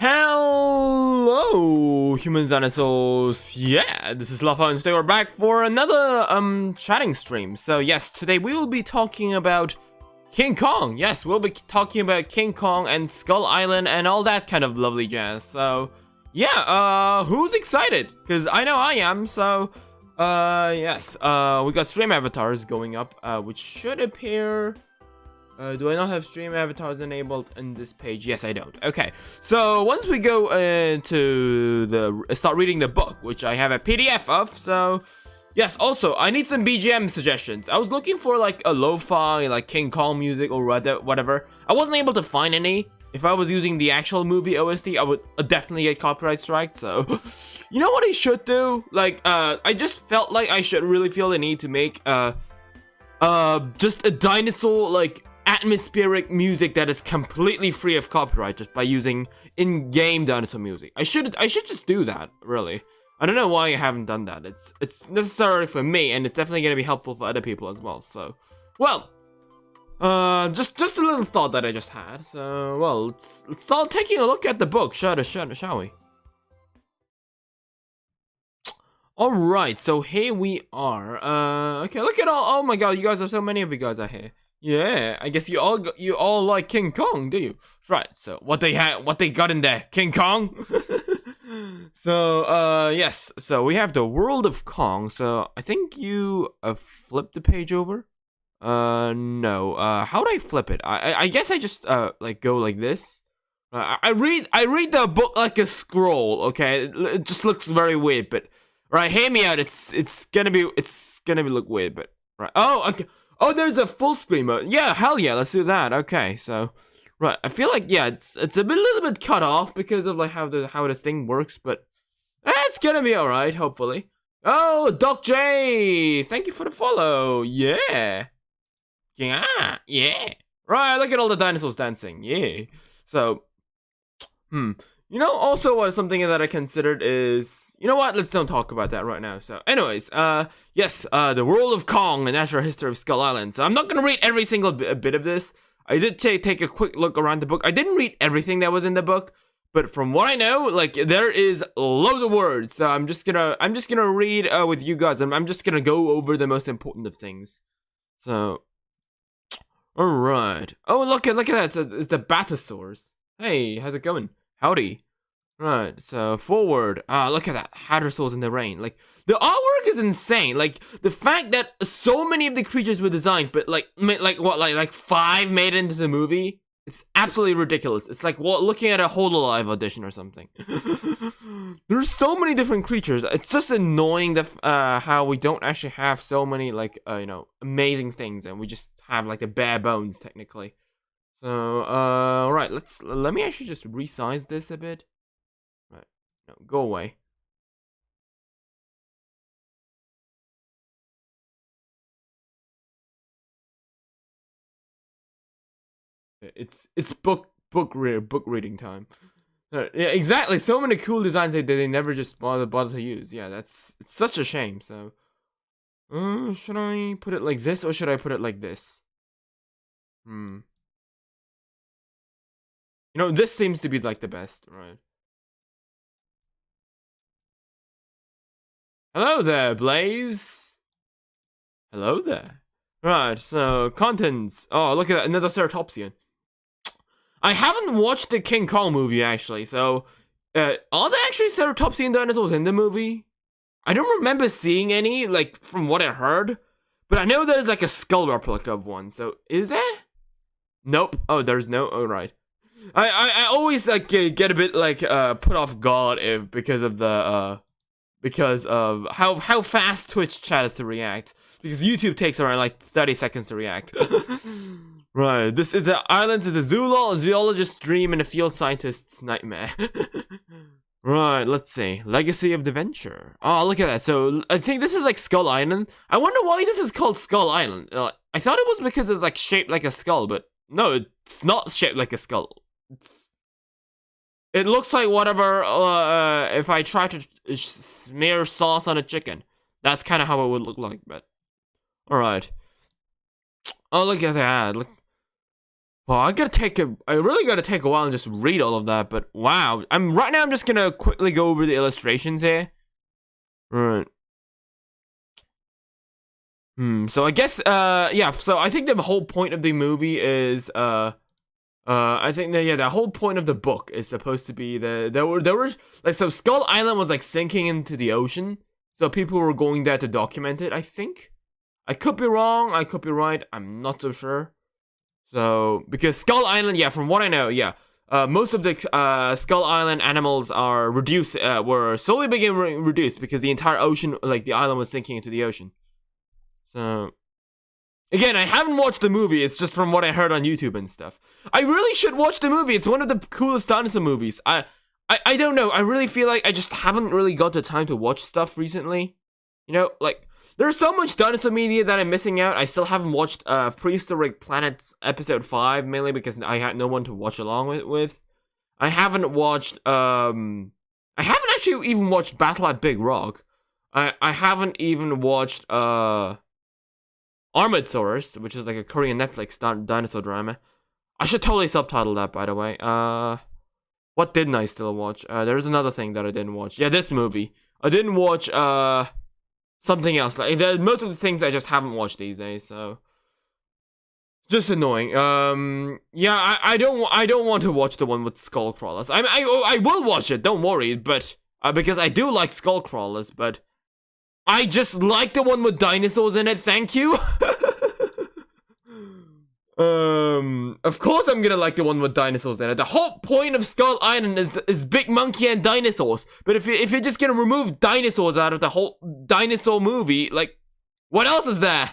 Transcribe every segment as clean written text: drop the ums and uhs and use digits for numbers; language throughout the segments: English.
Hello, humans, dinosaurs. Yeah, this is Lopho, and today we're back for another chatting stream. So yes, today we will be talking about King Kong. Yes, we'll be talking about King Kong and Skull Island and all that kind of lovely jazz. So yeah, who's excited? Because I know I am. So yes, we got stream avatars going up, which should appear. Do I not have stream avatars enabled in this page? Yes, I don't. Okay, so once we go into start reading the book, which I have a PDF of, so yes, also, I need some BGM suggestions. I was looking for like a lo-fi, like King Kong music or whatever. I wasn't able to find any. If I was using the actual movie OST, I would definitely get copyright strike, so you know what I should do? Like, I just felt like I should really feel the need to make, just a dinosaur, like, atmospheric music that is completely free of copyright just by using in-game dinosaur music. I should just do that, really. I don't know why I haven't done that. It's necessary for me, and it's definitely gonna be helpful for other people as well. So, well, just a little thought that I just had. So, well, let's start taking a look at the book, shall we? All right, so here we are. Okay, look at all. Oh my God, you guys are so many of you guys are here. Yeah, I guess you all like King Kong, do you? Right. So what they got in there, King Kong. So yes. So we have the world of Kong. So I think you flip the page over. No. How do I flip it? I guess I just like go like this. I read the book like a scroll. Okay, it just looks very weird. But right, hear me out. It's gonna be look weird. But right. Oh, okay. Oh, there's a full screen mode. Yeah, hell yeah, let's do that. Okay, so right, I feel like yeah, it's a little bit cut off because of like how this thing works, but it's gonna be all right, hopefully. Oh, Doc J, thank you for the follow. Yeah, yeah. Right, look at all the dinosaurs dancing. Yeah. So, you know, also something that I considered is, you know what? Let's don't talk about that right now. So, anyways, yes, the world of Kong, the natural history of Skull Island. So, I'm not gonna read every single bit of this. I did take a quick look around the book. I didn't read everything that was in the book, but from what I know, like there is loads of words. So, I'm just gonna read with you guys. I'm just gonna go over the most important of things. So, all right. Oh, look at that. It's the Dinosaurs. Hey, how's it going? Howdy. Right, so forward. Look at that. Hadrosaurs in the rain. Like, the artwork is insane. Like, the fact that so many of the creatures were designed, but like 5 made it into the movie. It's absolutely ridiculous. It's like looking at a Hololive audition or something. There's so many different creatures. It's just annoying that how we don't actually have so many like you know, amazing things, and we just have like the bare bones technically. So right, let me actually just resize this a bit. Right, no, go away. It's book reading time. Yeah, exactly. So many cool designs that they never just bother to use. Yeah, it's such a shame. So, should I put it like this or should I put it like this? You know, this seems to be like the best, right? Hello there, Blaze. Hello there. Right, so contents. Oh, look at that, another ceratopsian. I haven't watched the King Kong movie actually, so are there actually ceratopsian dinosaurs in the movie? I don't remember seeing any, like from what I heard, but I know there's like a skull replica of one. So is there? Nope. Oh, there's no. Oh, right. I always like get a bit like put off guard because of how fast Twitch chat is to react, because YouTube takes around like 30 seconds to react. Right, this is the island is a zoologist's dream and a field scientist's nightmare. Right, let's see. Legacy of the Venture. Oh, look at that. So I think this is like Skull Island. I wonder why this is called Skull Island. I thought it was because it's like shaped like a skull, but no, it's not shaped like a skull. It looks like whatever. If I try to smear sauce on a chicken, that's kind of how it would look like. But all right. Oh, look at that. Look. Well, I really gotta take a while and just read all of that, but wow. Right now I'm just gonna quickly go over the illustrations here. Right. So I guess, yeah, so I think the whole point of the movie is, I think that, yeah, the whole point of the book is supposed to be there were, like, so Skull Island was, like, sinking into the ocean, so people were going there to document it, I think. I could be wrong, I could be right, I'm not so sure. So, because Skull Island, yeah, from what I know, yeah, most of the Skull Island animals are reduced, were slowly being reduced because the entire ocean, like the island was sinking into the ocean. So, again, I haven't watched the movie, it's just from what I heard on YouTube and stuff. I really should watch the movie, it's one of the coolest dinosaur movies. I don't know, I really feel like I just haven't really got the time to watch stuff recently. You know, like, there's so much dinosaur media that I'm missing out. I still haven't watched Prehistoric Planets episode 5, mainly because I had no one to watch along with. I haven't watched, I haven't actually even watched Battle at Big Rock. I haven't even watched, Armosaurus, which is like a Korean Netflix dinosaur drama. I should totally subtitle that, by the way. What didn't I still watch? There's another thing that I didn't watch. Yeah, this movie. I didn't watch, something else. Like, most of the things I just haven't watched these days, so just annoying. Yeah, I don't want to watch the one with skull crawlers. I will watch it, don't worry, but because I do like skull crawlers, but I just like the one with dinosaurs in it, thank you. Of course I'm gonna like the one with dinosaurs in it. The whole point of Skull Island is Big Monkey and dinosaurs. But if you're just gonna remove dinosaurs out of the whole dinosaur movie, like, what else is there?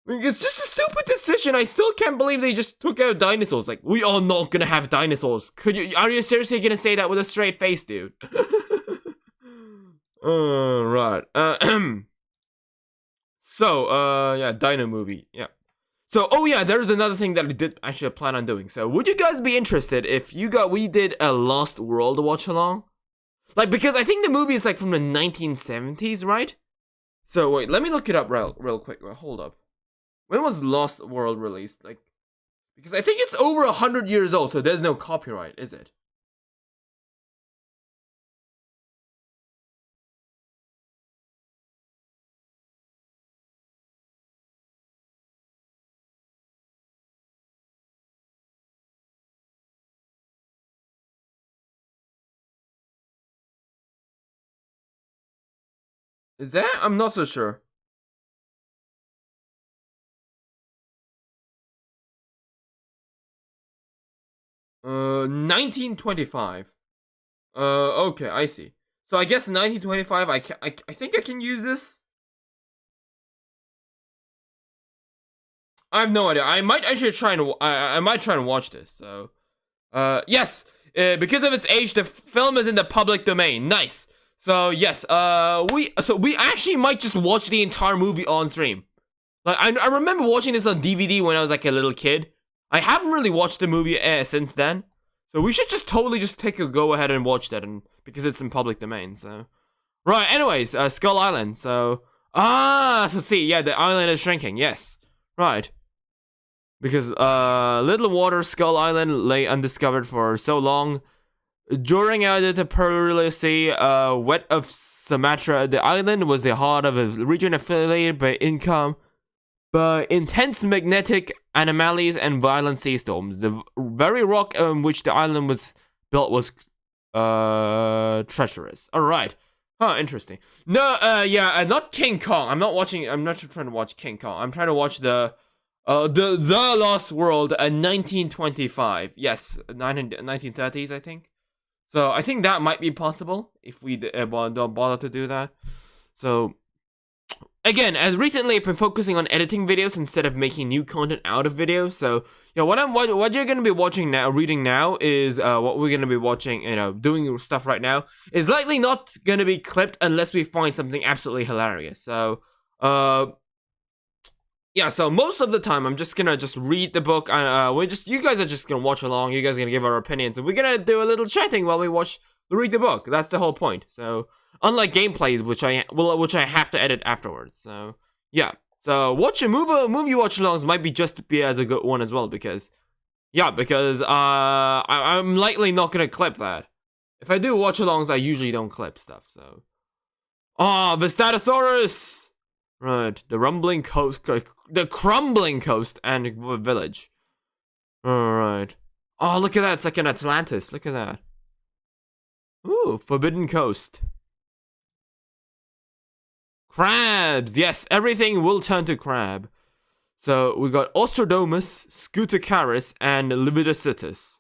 It's just a stupid decision. I still can't believe they just took out dinosaurs. Like, we are not gonna have dinosaurs. Are you seriously gonna say that with a straight face, dude? Right. So, yeah, Dino movie. Yeah. So, oh yeah, there's another thing that I did actually plan on doing. So, would you guys be interested if we did a Lost World watch along? Like, because I think the movie is like from the 1970s, right? So, wait, let me look it up real quick. Hold up. When was Lost World released? Like, because I think it's over 100 years old, so there's no copyright, is it? Is that? I'm not so sure. 1925. Okay, I see. So I guess 1925. I think I can use this. I have no idea. I might actually try and I might try and watch this. So, yes. Because of its age, the film is in the public domain. Nice. So yes. We actually might just watch the entire movie on stream. Like, I remember watching this on DVD when I was like a little kid. I haven't really watched the movie since then. So we should just totally just take a go ahead and watch that, and because it's in public domain. So, right. Anyways, Skull Island. So, so see, yeah, the island is shrinking. Yes, right. Because Little Water Skull Island lay undiscovered for so long. During the perilous wet of Sumatra, the island was the heart of a region affiliated by intense magnetic anomalies and violent sea storms. The very rock on which the island was built was treacherous. All right. Huh, interesting. No, yeah, not King Kong. I'm not trying to watch King Kong. I'm trying to watch the Lost World, 1925. Yes, 1930s, I think. So I think that might be possible if we don't bother to do that. So, again, as recently I've been focusing on editing videos instead of making new content out of videos. So, what you're gonna be watching now, reading now, is what we're gonna be watching. Doing stuff right now is likely not gonna be clipped unless we find something absolutely hilarious. So, yeah. So most of the time, I'm just gonna read the book. You guys are just gonna watch along. You guys are gonna give our opinions, and we're gonna do a little chatting while we read the book. That's the whole point. So, unlike gameplays, which I have to edit afterwards. So yeah. So watch a movie watch-alongs might just be as a good one as well, because I'm likely not gonna clip that. If I do watch-alongs, I usually don't clip stuff. So Dinosaurus. Right, the crumbling coast and village. Alright. Oh, look at that, it's like an Atlantis, look at that. Ooh, Forbidden Coast. Crabs! Yes, everything will turn to crab. So, we got Ostrodomus, Scutacaris, and Lividocytus.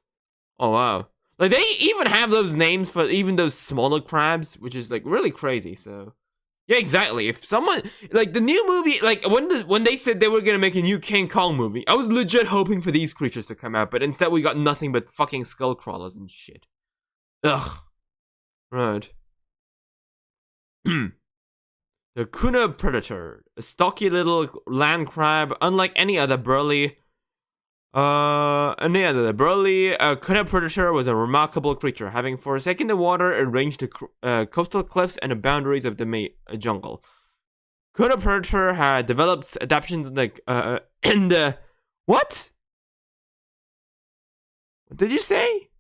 Oh, wow. Like, they even have those names for even those smaller crabs, which is, like, really crazy, so... Yeah, exactly. If someone like the new movie, like when they said they were gonna make a new King Kong movie, I was legit hoping for these creatures to come out, but instead we got nothing but fucking skull crawlers and shit. Ugh. Right. The Kuna Predator, a stocky little land crab, unlike any other burly. Kuna Predator was a remarkable creature, having forsaken the water and ranged the coastal cliffs and the boundaries of the jungle. Kuna Predator had developed adaptations in the what? What did you say?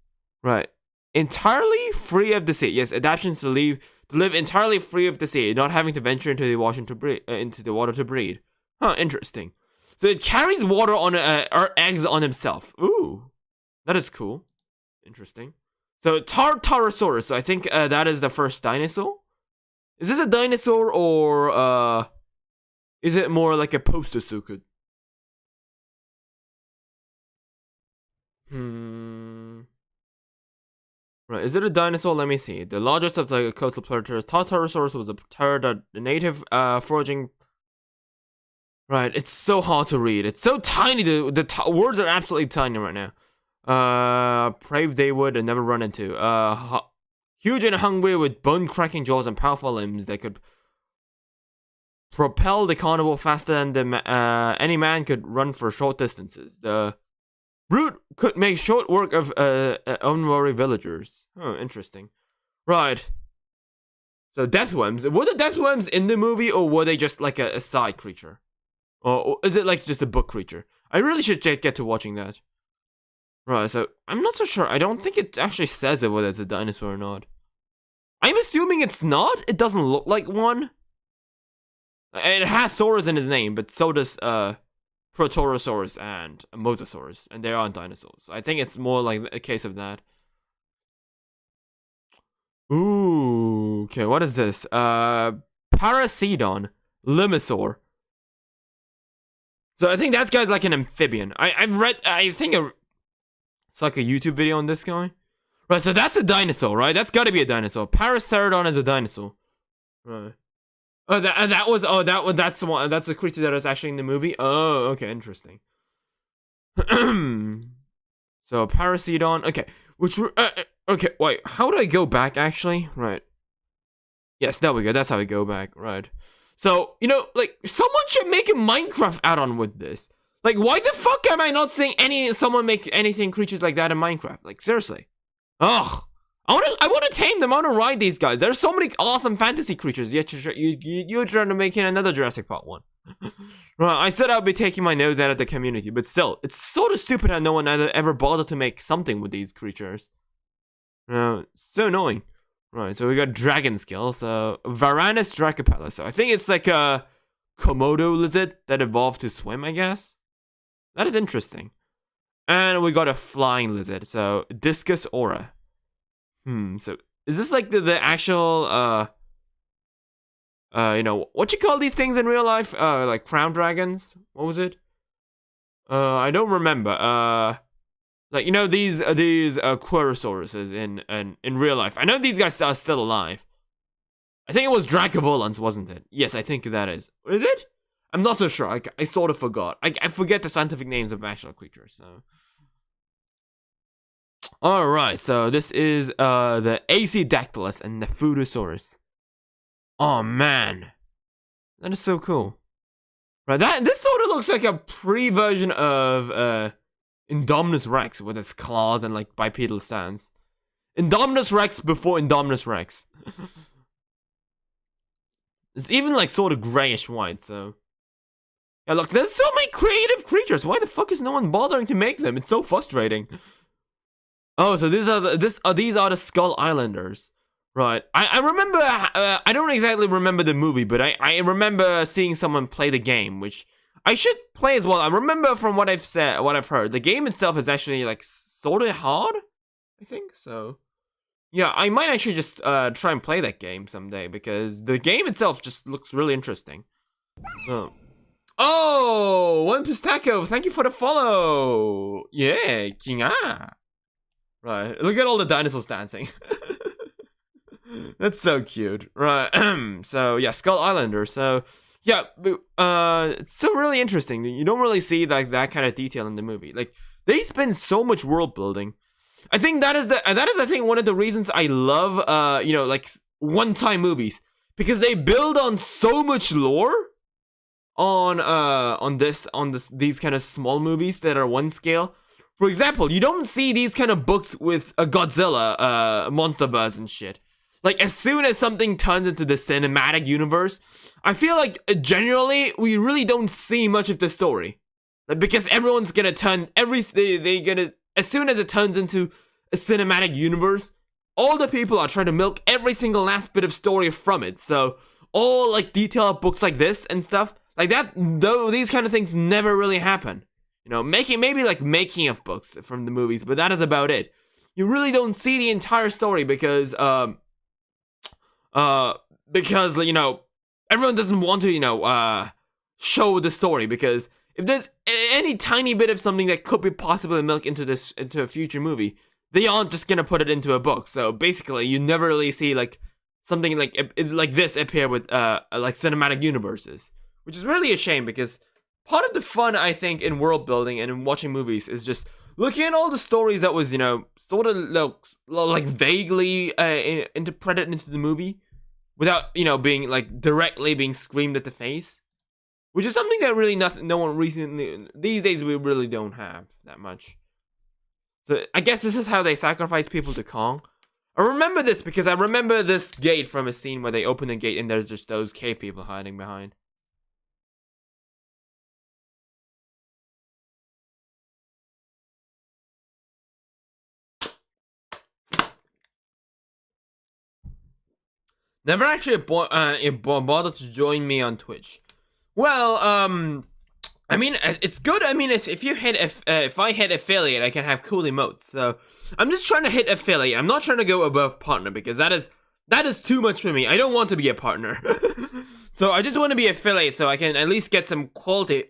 Right, entirely free of the sea. Yes, adaptations to live entirely free of the sea, not having to venture into the water to breed. Huh, interesting. So it carries water on or eggs on himself. Ooh, that is cool. Interesting. So Tartarosaurus. So I think that is the first dinosaur. Is this a dinosaur or is it more like a postosuchus? Right, is it a dinosaur? Let me see. The largest of the coastal predators, Tartarosaurus was a the native foraging. Right, it's so hard to read. It's so tiny. The words are absolutely tiny right now. Brave they would and never run into. Huge and hungry with bone-cracking jaws and powerful limbs that could propel the carnivore faster than any man could run for short distances. The brute could make short work of unwary villagers. Oh, interesting. Right. So deathworms. Were the deathworms in the movie, or were they just like a side creature? Or is it like just a book creature? I really should get to watching that. Right, so I'm not so sure. I don't think it actually says it whether it's a dinosaur or not. I'm assuming it's not. It doesn't look like one. It has Saurus in his name, but so does Protorosaurus and Mosasaurus, and they aren't dinosaurs. I think it's more like a case of that. Ooh, okay, what is this? Parasedon, Limosaur. So I think that guy's like an amphibian. I think it's like a YouTube video on this guy. Right, so that's a dinosaur, right? That's gotta be a dinosaur. Paracerodon is a dinosaur. Right. Oh, that's the one. That's a creature that is actually in the movie. Oh, okay, interesting. So Parasedon. Okay, okay. Wait, how do I go back? Actually, right. Yes, there we go. That's how I go back. Right. So like someone should make a Minecraft add-on with this. Like, why the fuck am I not seeing someone make anything creatures like that in Minecraft? Like, seriously. Ugh. I want to tame them. I want to ride these guys. There's so many awesome fantasy creatures. Yet you're trying to make another Jurassic Park one. Right, I said I'd be taking my nose out of the community, but still, it's sort of stupid how no one ever bothered to make something with these creatures. So annoying. Right, so we got dragon skill. So Varanus Dracopella. So I think it's like a Komodo lizard that evolved to swim, I guess. That is interesting. And we got a flying lizard. So Discus Aura. So is this like the actual what you call these things in real life? Like crown dragons? What was it? I don't remember. Like these Quirosauruses in real life. I know these guys are still alive. I think it was Dracovolans, wasn't it? Yes, I think that is. Is it? I'm not so sure. I sort of forgot. I forget the scientific names of actual creatures, so. Alright, so this is the Acedactylus and the Nefutosaurus. Oh man. That is so cool. Right, this sort of looks like a pre-version of Indominus Rex with its claws and like bipedal stance. Indominus Rex before Indominus Rex. It's even like sort of grayish white, so. Yeah, look, there's so many creative creatures. Why the fuck is no one bothering to make them? It's so frustrating. Oh, so these are the Skull Islanders, right? I remember. I don't exactly remember the movie, but I remember seeing someone play the game, which I should play as well. I remember from what I've heard, the game itself is actually like sort of hard. I think so. Yeah, I might actually just try and play that game someday because the game itself just looks really interesting. Oh, One Pistaco, thank you for the follow. Yeah, Kinga. Right, look at all the dinosaurs dancing. That's so cute. Right, so yeah, Skull Islander. So yeah, it's so really interesting. You don't really see like that kind of detail in the movie. Like they spend so much world building. I think that is I think one of the reasons I love like one-time movies, because they build on so much lore on these kind of small movies that are one scale. For example, you don't see these kind of books with a Godzilla, MonsterVerse and shit. Like, as soon as something turns into the cinematic universe, I feel like, generally, we really don't see much of the story. Like, because everyone's gonna turn, as soon as it turns into a cinematic universe, all the people are trying to milk every single last bit of story from it. So, all, like, detailed books like this and stuff, like that, though, these kind of things never really happen. You know, maybe like making of books from the movies, but that is about it. You really don't see the entire story because you know, everyone doesn't want to, show the story, because if there's any tiny bit of something that could be possibly milked into a future movie, they aren't just gonna put it into a book. So basically, you never really see like something like this appear with like cinematic universes, which is really a shame, because part of the fun, I think, in world building and in watching movies is just looking at all the stories that was, sort of like vaguely interpreted into the movie without, being like directly being screamed at the face, which is something that really no one recently these days we really don't have that much. So I guess this is how they sacrifice people to Kong. I remember this because I remember this gate from a scene where they open the gate and there's just those cave people hiding behind. Never actually bothered to join me on Twitch. Well, I mean, it's good. I mean, if you hit if I hit affiliate, I can have cool emotes. So I'm just trying to hit affiliate. I'm not trying to go above partner, because that is too much for me. I don't want to be a partner. So I just want to be affiliate, so I can at least get some quality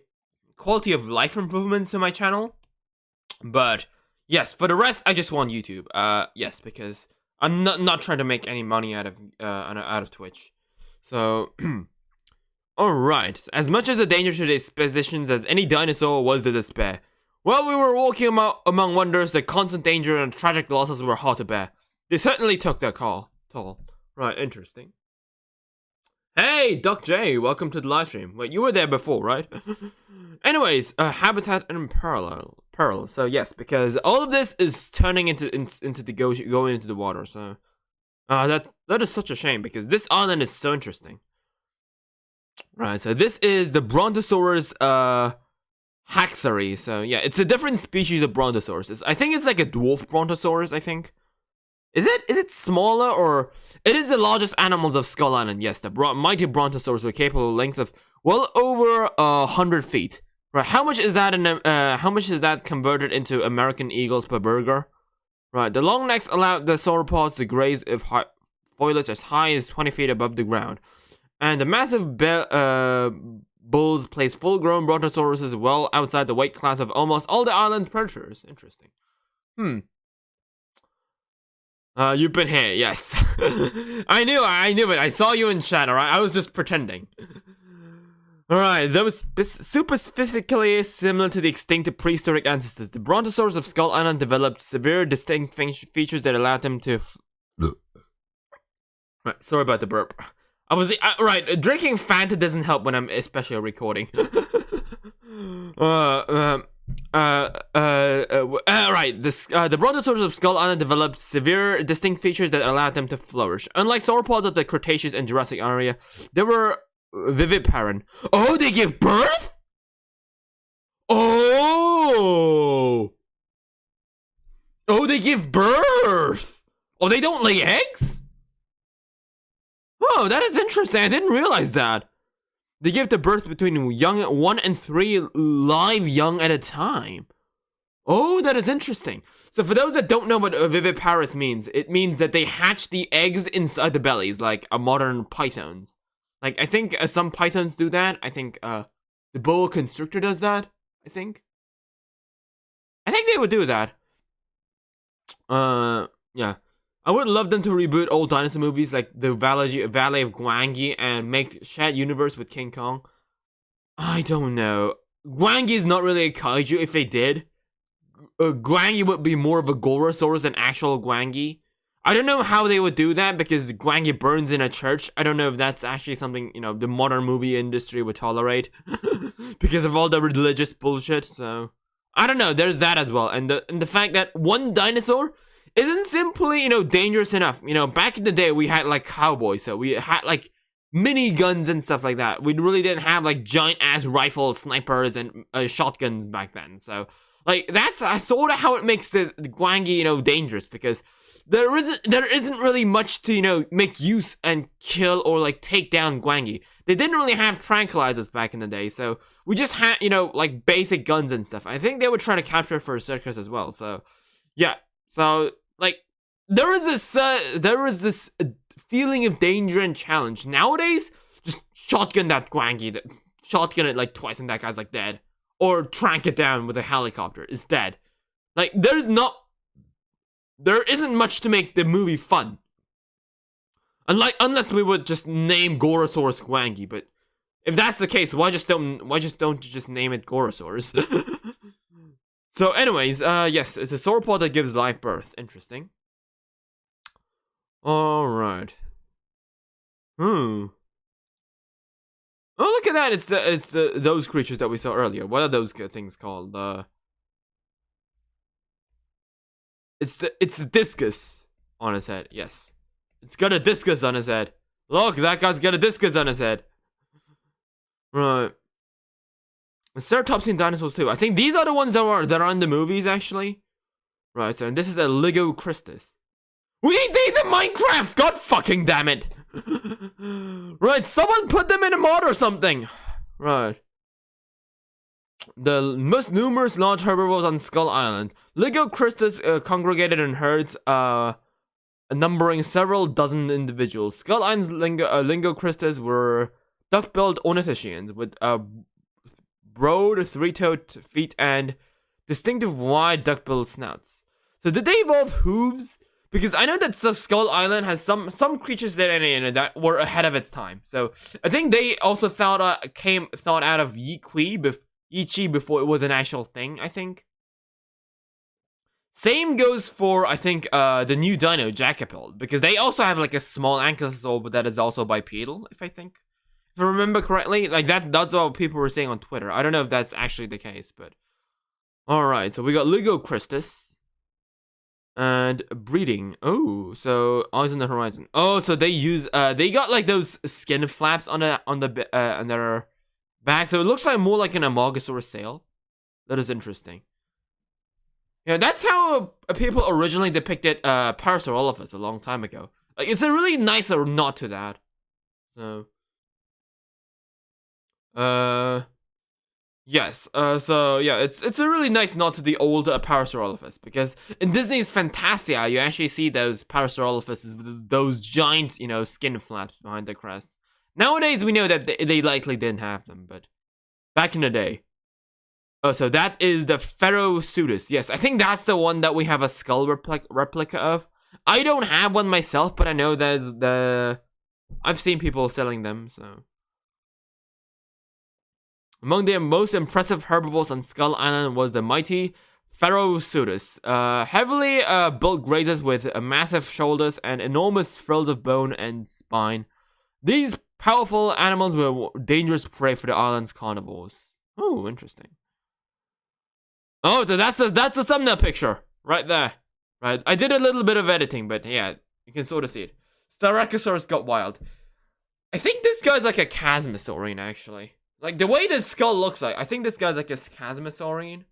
of life improvements to my channel. But yes, for the rest, I just want YouTube. Yes, because I'm not trying to make any money out of Twitch. So, alright. As much as the danger to the expeditions as any dinosaur was the despair. While we were walking among wonders, the constant danger and tragic losses were hard to bear. They certainly took their toll. Right, interesting. Hey, Doc J, welcome to the live stream. Wait, you were there before, right? Anyways, habitat in peril. So yes, because all of this is turning into going into the water. So, that is such a shame, because this island is so interesting. Right. So this is the Brontosaurus haxary. So yeah, it's a different species of Brontosaurus. I think it's like a dwarf Brontosaurus. I think. Is it smaller, or it is the largest animals of Skull Island? Yes, the mighty Brontosaurus were capable of lengths of well over 100 feet. Right, how much is that converted into American eagles per burger? Right, the long necks allowed the sauropods to graze with foliage as high as 20 feet above the ground, and the massive bulls placed full-grown brontosauruses well outside the weight class of almost all the island predators. Interesting. You've been here, yes. I knew it. I saw you in chat, alright? I was just pretending. Alright, those super physically similar to the extinct prehistoric ancestors. The Brontosaurs of Skull Island developed severe distinct features that allowed them to... Right, sorry about the burp. I was... right, drinking Fanta doesn't help when I'm especially recording. Right. The Brontosaurs of Skull Island developed severe, distinct features that allowed them to flourish. Unlike sauropods of the Cretaceous and Jurassic area, they were viviparent. Oh, they give birth? Oh, they give birth. Oh, they don't lay eggs? Oh, that is interesting. I didn't realize that. They give the birth between 1 and 3 live young at a time. Oh, that is interesting. So for those that don't know what viviparous means, it means that they hatch the eggs inside the bellies, like modern pythons. Like, I think some pythons do that. I think the boa constrictor does that, I think. I think they would do that. Yeah. I would love them to reboot old dinosaur movies like the Valley of Gwangi and make shared universe with King Kong. I don't know. Gwangi is not really a kaiju if they did. Gwangi would be more of a Gorosaurus than actual Gwangi. I don't know how they would do that because Gwangi burns in a church. I don't know if that's actually something, you know, the modern movie industry would tolerate. Because of all the religious bullshit, so... I don't know, there's that as well. And the fact that one dinosaur isn't simply, you know, dangerous enough. You know, back in the day, we had, like, cowboys, so we had, like, mini guns and stuff like that. We really didn't have, like, giant-ass rifles, snipers, and shotguns back then. So, like, that's sort of how it makes the Gwangi, you know, dangerous, because there isn't really much to, you know, make use and kill or, like, take down Gwangi. They didn't really have tranquilizers back in the day, so we just had, you know, like, basic guns and stuff. I think they would try to capture it for a circus as well, so, yeah. So, like, there was this feeling of danger and challenge. Nowadays, just shotgun that Gwangi, shotgun it like twice and that guy's like dead. Or trank it down with a helicopter, it's dead. Like, there isn't much to make the movie fun. Unless we would just name Gorosaurus Gwangi, but if that's the case, why don't you just name it Gorosaurus? So anyways, yes, it's a sauropod that gives live birth. Interesting. Alright. Oh, look at that! It's those creatures that we saw earlier. What are those things called? It's the discus on his head. Yes, it's got a discus on his head. Look, that guy's got a discus on his head. Right. Ceratopsian dinosaurs too. I think these are the ones that are in the movies actually. Right. So this is a Ligocristus. We need these in Minecraft. God fucking damn it. Right. Someone put them in a mod or something. Right. The most numerous large herbivores on Skull Island. Ligocristus congregated in herds, numbering several dozen individuals. Skull Island's Ligocristus were duck-billed ornithischians with broad three-toed feet and distinctive wide duck-billed snouts. So did they evolve hooves? Because I know that Skull Island has some creatures that were ahead of its time. So I think they also thought out of Yi-Chi before it was an actual thing, I think. Same goes for, I think, the new dino, Jacopel, because they also have like a small ankylosaur, but that is also bipedal, if I remember correctly. Like that's what people were saying on Twitter. I don't know if that's actually the case, but alright, so we got Ligocristus. And breeding. Oh, so eyes on the horizon. Oh, so they got like those skin flaps on their back, so it looks like more like an Amogosaurus sail. That is interesting. Yeah, that's how people originally depicted Parasaurolophus a long time ago. Like, it's a really nice nod to that. So, yes. So yeah, it's a really nice nod to the old Parasaurolophus, because in Disney's Fantasia, you actually see those Parasaurolophuses with those giant, you know, skin flaps behind their crests. Nowadays, we know that they likely didn't have them, but back in the day. Oh, so that is the Ferroceutus. Yes, I think that's the one that we have a skull replica of. I don't have one myself, but I know I've seen people selling them, so. Among the most impressive herbivores on Skull Island was the mighty Pharaohsaurus, heavily built grazers with massive shoulders and enormous frills of bone and spine. These powerful animals were dangerous prey for the island's carnivores. Oh, interesting. Oh, so that's a thumbnail picture right there. Right, I did a little bit of editing, but yeah, you can sort of see it. Styracosaurus got wild. I think this guy's like a Chasmosaurine, actually. Like, the way the skull looks like, I think this guy's like a Chasmosaurine.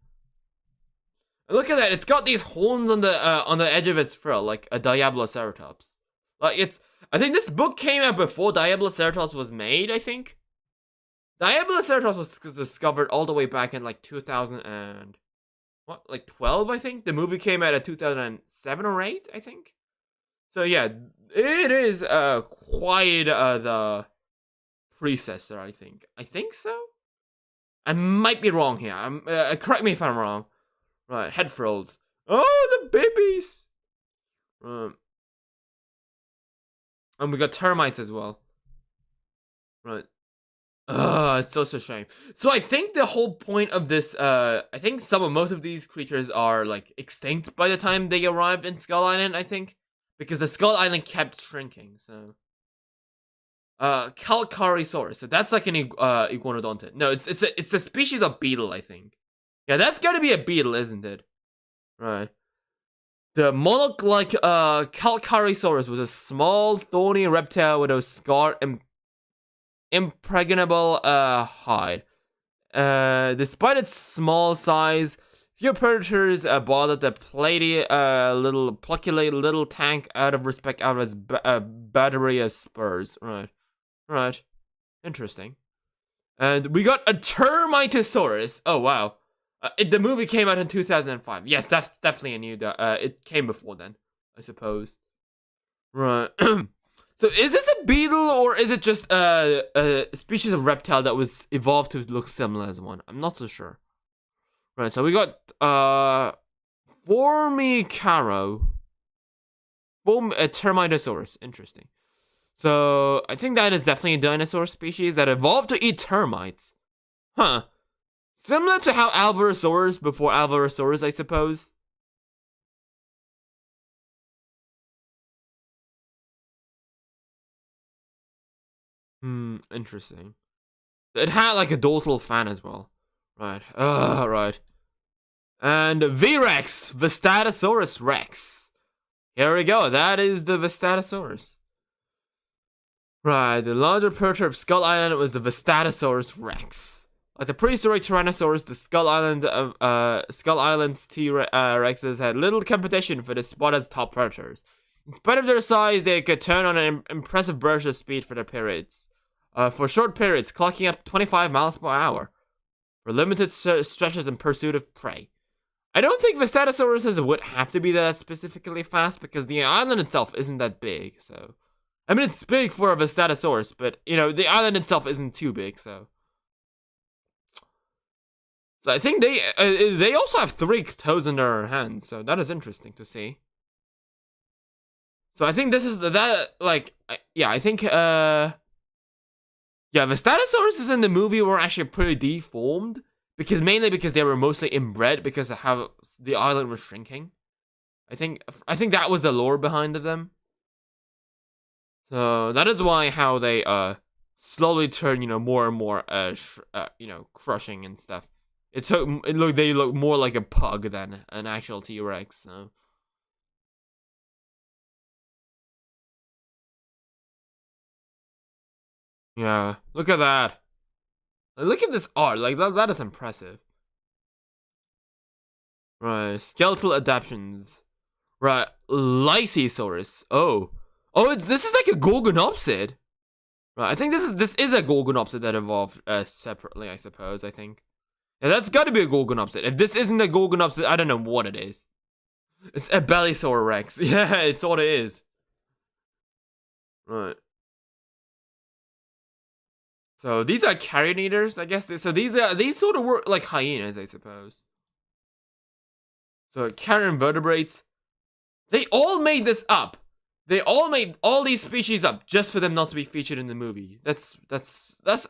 Look at that, it's got these horns on the edge of its frill, like a Diabloceratops. Like, I think this book came out before Diabloceratops was made, I think. Diabloceratops was discovered all the way back in like 2000 and... What, like 12, I think? The movie came out in 2007 or 8, I think? So yeah, it is quite the predecessor, I think. I think so? I might be wrong here. Correct me if I'm wrong. Right, head frills. Oh, the babies! And we got termites as well. Right. It's such a shame. So I think the whole point of this, I think most of these creatures are like extinct by the time they arrived in Skull Island, I think. Because the Skull Island kept shrinking, so. Calcareosaurus. So that's like an iguanodontid. No, it's a species of beetle, I think. Yeah, that's gotta be a beetle, isn't it? Right. The monarch-like Calcareosaurus was a small, thorny reptile with a scarred and impregnable hide. Despite its small size, few predators bothered the plucky little tank out of respect out of its battery of spurs. Right. Interesting. And we got a Termitosaurus. Oh wow. The movie came out in 2005. Yes, that's definitely a new. It came before then, I suppose. Right. So is this a beetle or is it just a species of reptile that was evolved to look similar as one? I'm not so sure. Right, so we got Formicaro. A Termitosaurus. Interesting. So I think that is definitely a dinosaur species that evolved to eat termites. Huh. Similar to how Alvarezsaurus before Alvarezsaurus, I suppose. Interesting. It had like a dorsal fan as well. Right. Right. And V-Rex, Vistatosaurus Rex. Here we go. That is the Vistatosaurus. Right. The larger predator of Skull Island was the Vistatosaurus Rex. Like the prehistoric Tyrannosaurus, the Skull Island's T-Rexes had little competition for the spot as top predators. In spite of their size, they could turn on an impressive burst of speed for their periods. For short periods, clocking up 25 miles per hour. For limited stretches in pursuit of prey. I don't think Vistatosaurus would have to be that specifically fast because the island itself isn't that big, so... I mean, it's big for a Vistatosaurus, but, you know, the island itself isn't too big, so... So I think they also have 3 toes in their hands, so that is interesting to see. So I think this is I think the Statosauruses in the movie were actually pretty deformed mainly because they were mostly inbred because of how the island was shrinking. I think that was the lore behind them. So that is why how they slowly turn, more and more crushing and stuff. They look more like a pug than an actual T-Rex, so. Yeah, look at that. Look at this art, that is impressive. Right, skeletal adaptations. Right, Lycosaurus. Oh, this is like a Gorgonopsid. Right, I think this is a Gorgonopsid that evolved separately, I suppose, I think. Yeah, that's gotta be a Gorgonopsid. If this isn't a Gorgonopsid, I don't know what it is. It's a Bellisaur Rex. Yeah, it's what it is. Right. So these are carrion eaters, I guess. So these sort of work like hyenas, I suppose. So carrion vertebrates. They all made this up. They all made all these species up just for them not to be featured in the movie. That's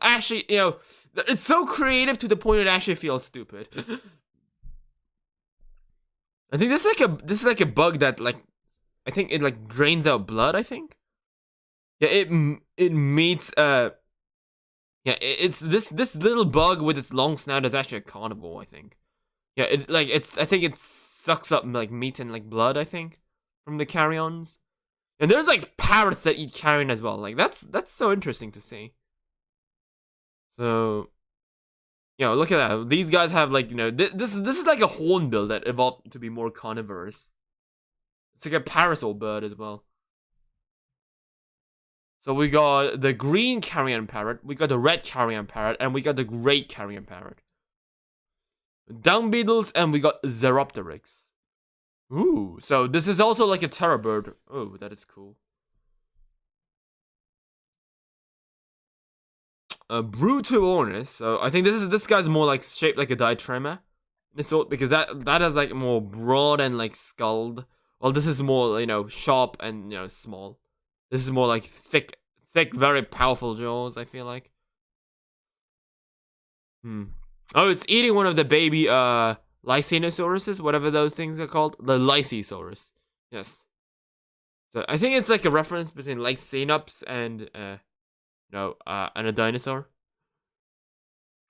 actually, you know, it's so creative to the point it actually feels stupid. I think this is like a bug that, like, I think it like drains out blood, I think. Yeah, it meets yeah, it's this little bug with its long snout is actually a carnivore, I think. Yeah, I think it sucks up like meat and like blood, I think, from the carrions. And there's like parrots that eat carrion as well. Like that's so interesting to see. So, you know, look at that. These guys have like, you know, this is like a hornbill that evolved to be more carnivorous. It's like a parasol bird as well. So we got the green carrion parrot, we got the red carrion parrot, and we got the great carrion parrot. Dung beetles, and we got Xeropteryx. Ooh, so this is also like a terror bird. Oh, that is cool. Brutornis. So I think this guy's more like shaped like a ditrema, because that has like more broad and like skulled. Well, this is more, you know, sharp and, you know, small. This is more like thick, very powerful jaws, I feel like. Oh, it's eating one of the baby Lycaenosauruses, whatever those things are called. The Lycosaurus. Yes. So I think it's like a reference between Lycaenops and and a dinosaur.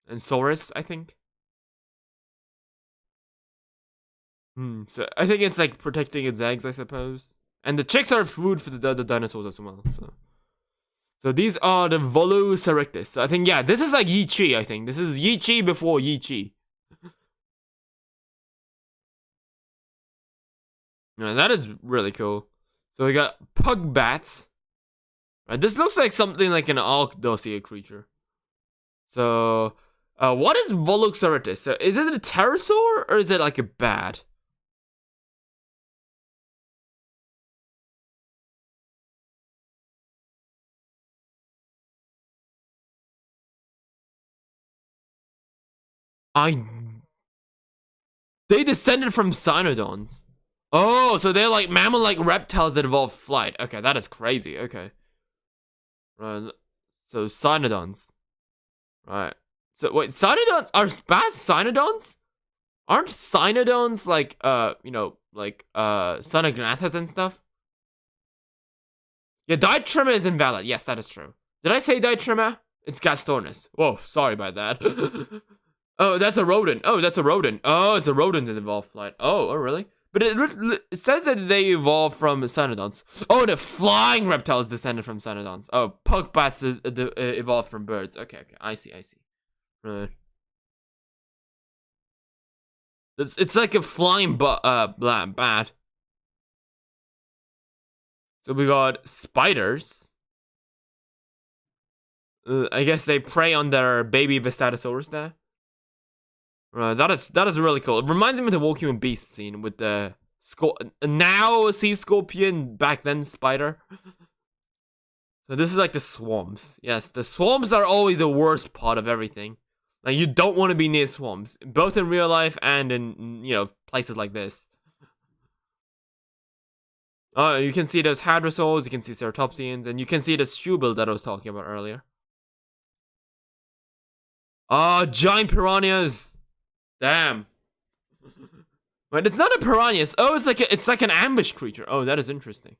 And Saurus, I think. So I think it's like protecting its eggs, I suppose. And the chicks are food for the dinosaurs as well. So these are the Velociraptors. So I think, yeah, this is like Yi Chi, I think. This is Yi Chi before Yi Chi. Yeah, that is really cool. So we got pug bats. Right, this looks like something like an Archdosier creature. So, what is Velociraptor? So is it a pterosaur or is it like a bat? They descended from cynodons. Oh, so they're like mammal-like reptiles that evolved flight. Okay, that is crazy. Okay. Right. So cynodons. Right. So wait, cynodons are bats cynodons? Aren't cynodons like you know, like Sonognathus and stuff? Yeah, ditrema is invalid. Yes, that is true. Did I say ditrema? It's Gastornis. Whoa, sorry about that. Oh, that's a rodent. Oh, that's a rodent. Oh, it's a rodent that evolved flight. Oh, really? But it says that they evolved from cynodons. Oh, the flying reptiles descended from cynodons. Oh, pug bats evolved from birds. Okay, I see. Right. It's like a flying bat. So we got spiders. I guess they prey on their baby Vistatosaurus there. That is really cool. It reminds me of the Walking with Beast scene with the now sea scorpion, back then spider. So this is like the swarms. Yes, the swarms are always the worst part of everything. Like, you don't want to be near swarms, both in real life and in, you know, places like this. Oh, you can see those hadrosaurs, you can see ceratopsians, and you can see the shoebill that I was talking about earlier. Oh, giant piranhas. Damn. Wait, it's not a piranha. Oh, it's like an ambush creature. Oh, that is interesting.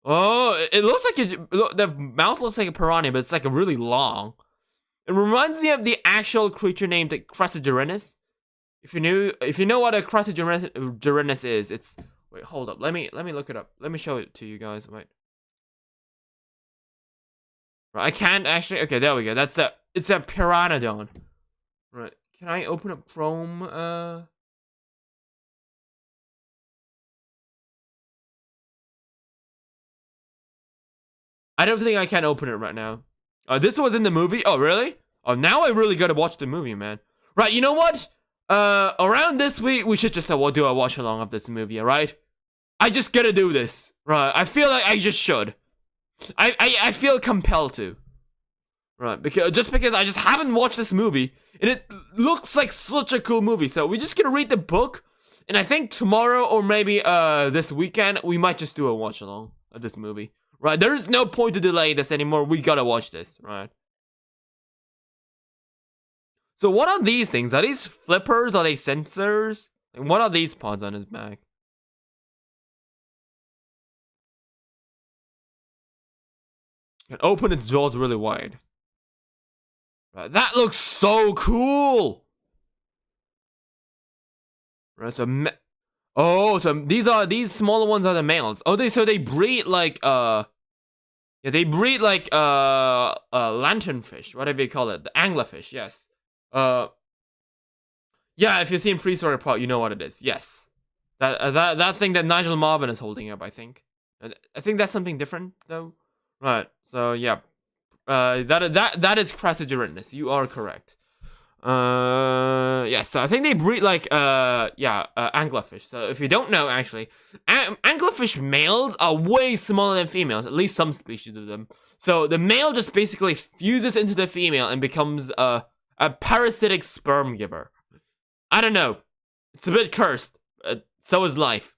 Oh, it looks like the mouth looks like a piranha, but it's like a really long. It reminds me of the actual creature named Crassigyrinus. If you know what a Crassigyrinus is, it's, wait, hold up. Let me look it up. Let me show it to you guys. Wait. Right, I can't actually. Okay, there we go. It's a pteranodon. Right. Can I open up Chrome? I don't think I can open it right now. This was in the movie? Oh, really? Oh, now I really gotta watch the movie, man. Right, you know what? Around this week, we should just do a watch along of this movie, alright? I just gotta do this. Right, I feel like I just should. I feel compelled to. Right, because I just haven't watched this movie, and it looks like such a cool movie. So we're just gonna read the book, And I think tomorrow or maybe this weekend we might just do a watch along of this movie. Right? There is no point to delay this anymore. We gotta watch this, right? So what are these things? Are these flippers? Are they sensors? And what are these pods on his back? Can open its jaws really wide. Right, that looks so cool. Right, so so these smaller ones are the males. Oh, they breed like yeah, they breed like lanternfish. What do they call it? The anglerfish. Yes. Yeah, if you've seen Prehistoric Pod, you know what it is. Yes, that thing that Nigel Marvin is holding up. I think that's something different though. Right. So yeah, that is crassigeritnus. You are correct. Yeah. So I think they breed like anglerfish. So if you don't know, actually, anglerfish males are way smaller than females. At least some species of them. So the male just basically fuses into the female and becomes a parasitic sperm giver. I don't know. It's a bit cursed. So is life.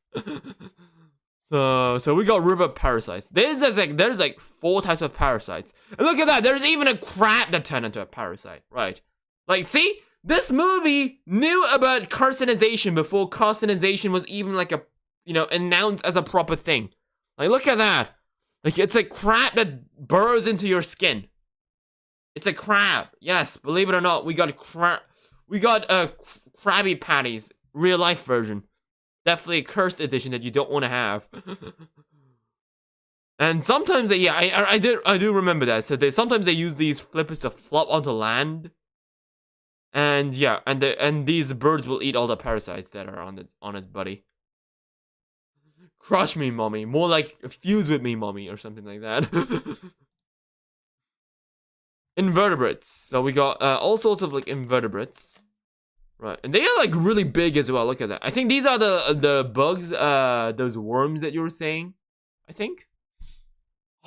So we got river parasites. There's like 4 types of parasites. And look at that. There's even a crab that turned into a parasite. Right. Like, see? This movie knew about carcinization before carcinization was even like announced as a proper thing. Like, look at that. Like, it's a crab that burrows into your skin. It's a crab. Yes, believe it or not, we got Krabby Patties, real life version. Definitely a cursed edition that you don't want to have. And sometimes, I do remember that. So sometimes they use these flippers to flop onto land. And yeah, and these birds will eat all the parasites that are on his body. Crush me, mommy. More like fuse with me, mommy, or something like that. Invertebrates. So we got all sorts of like invertebrates. Right, and they are like really big as well. Look at that. I think these are the bugs, those worms that you were saying. I think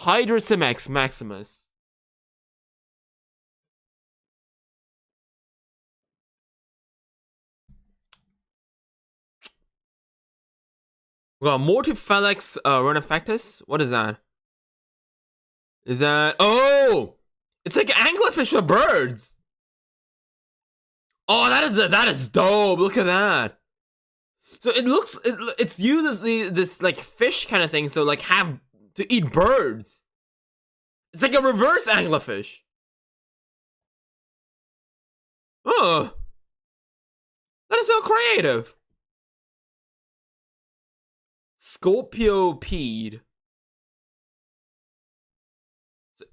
Hydrosimex maximus. We got Mortifelex renifectus. What is that? Is that it's like anglerfish for birds. Oh, that is dope. Look at that. So it uses this like fish kind of thing. So like have to eat birds. It's like a reverse anglerfish. Oh, that is so creative. Scorpiopede.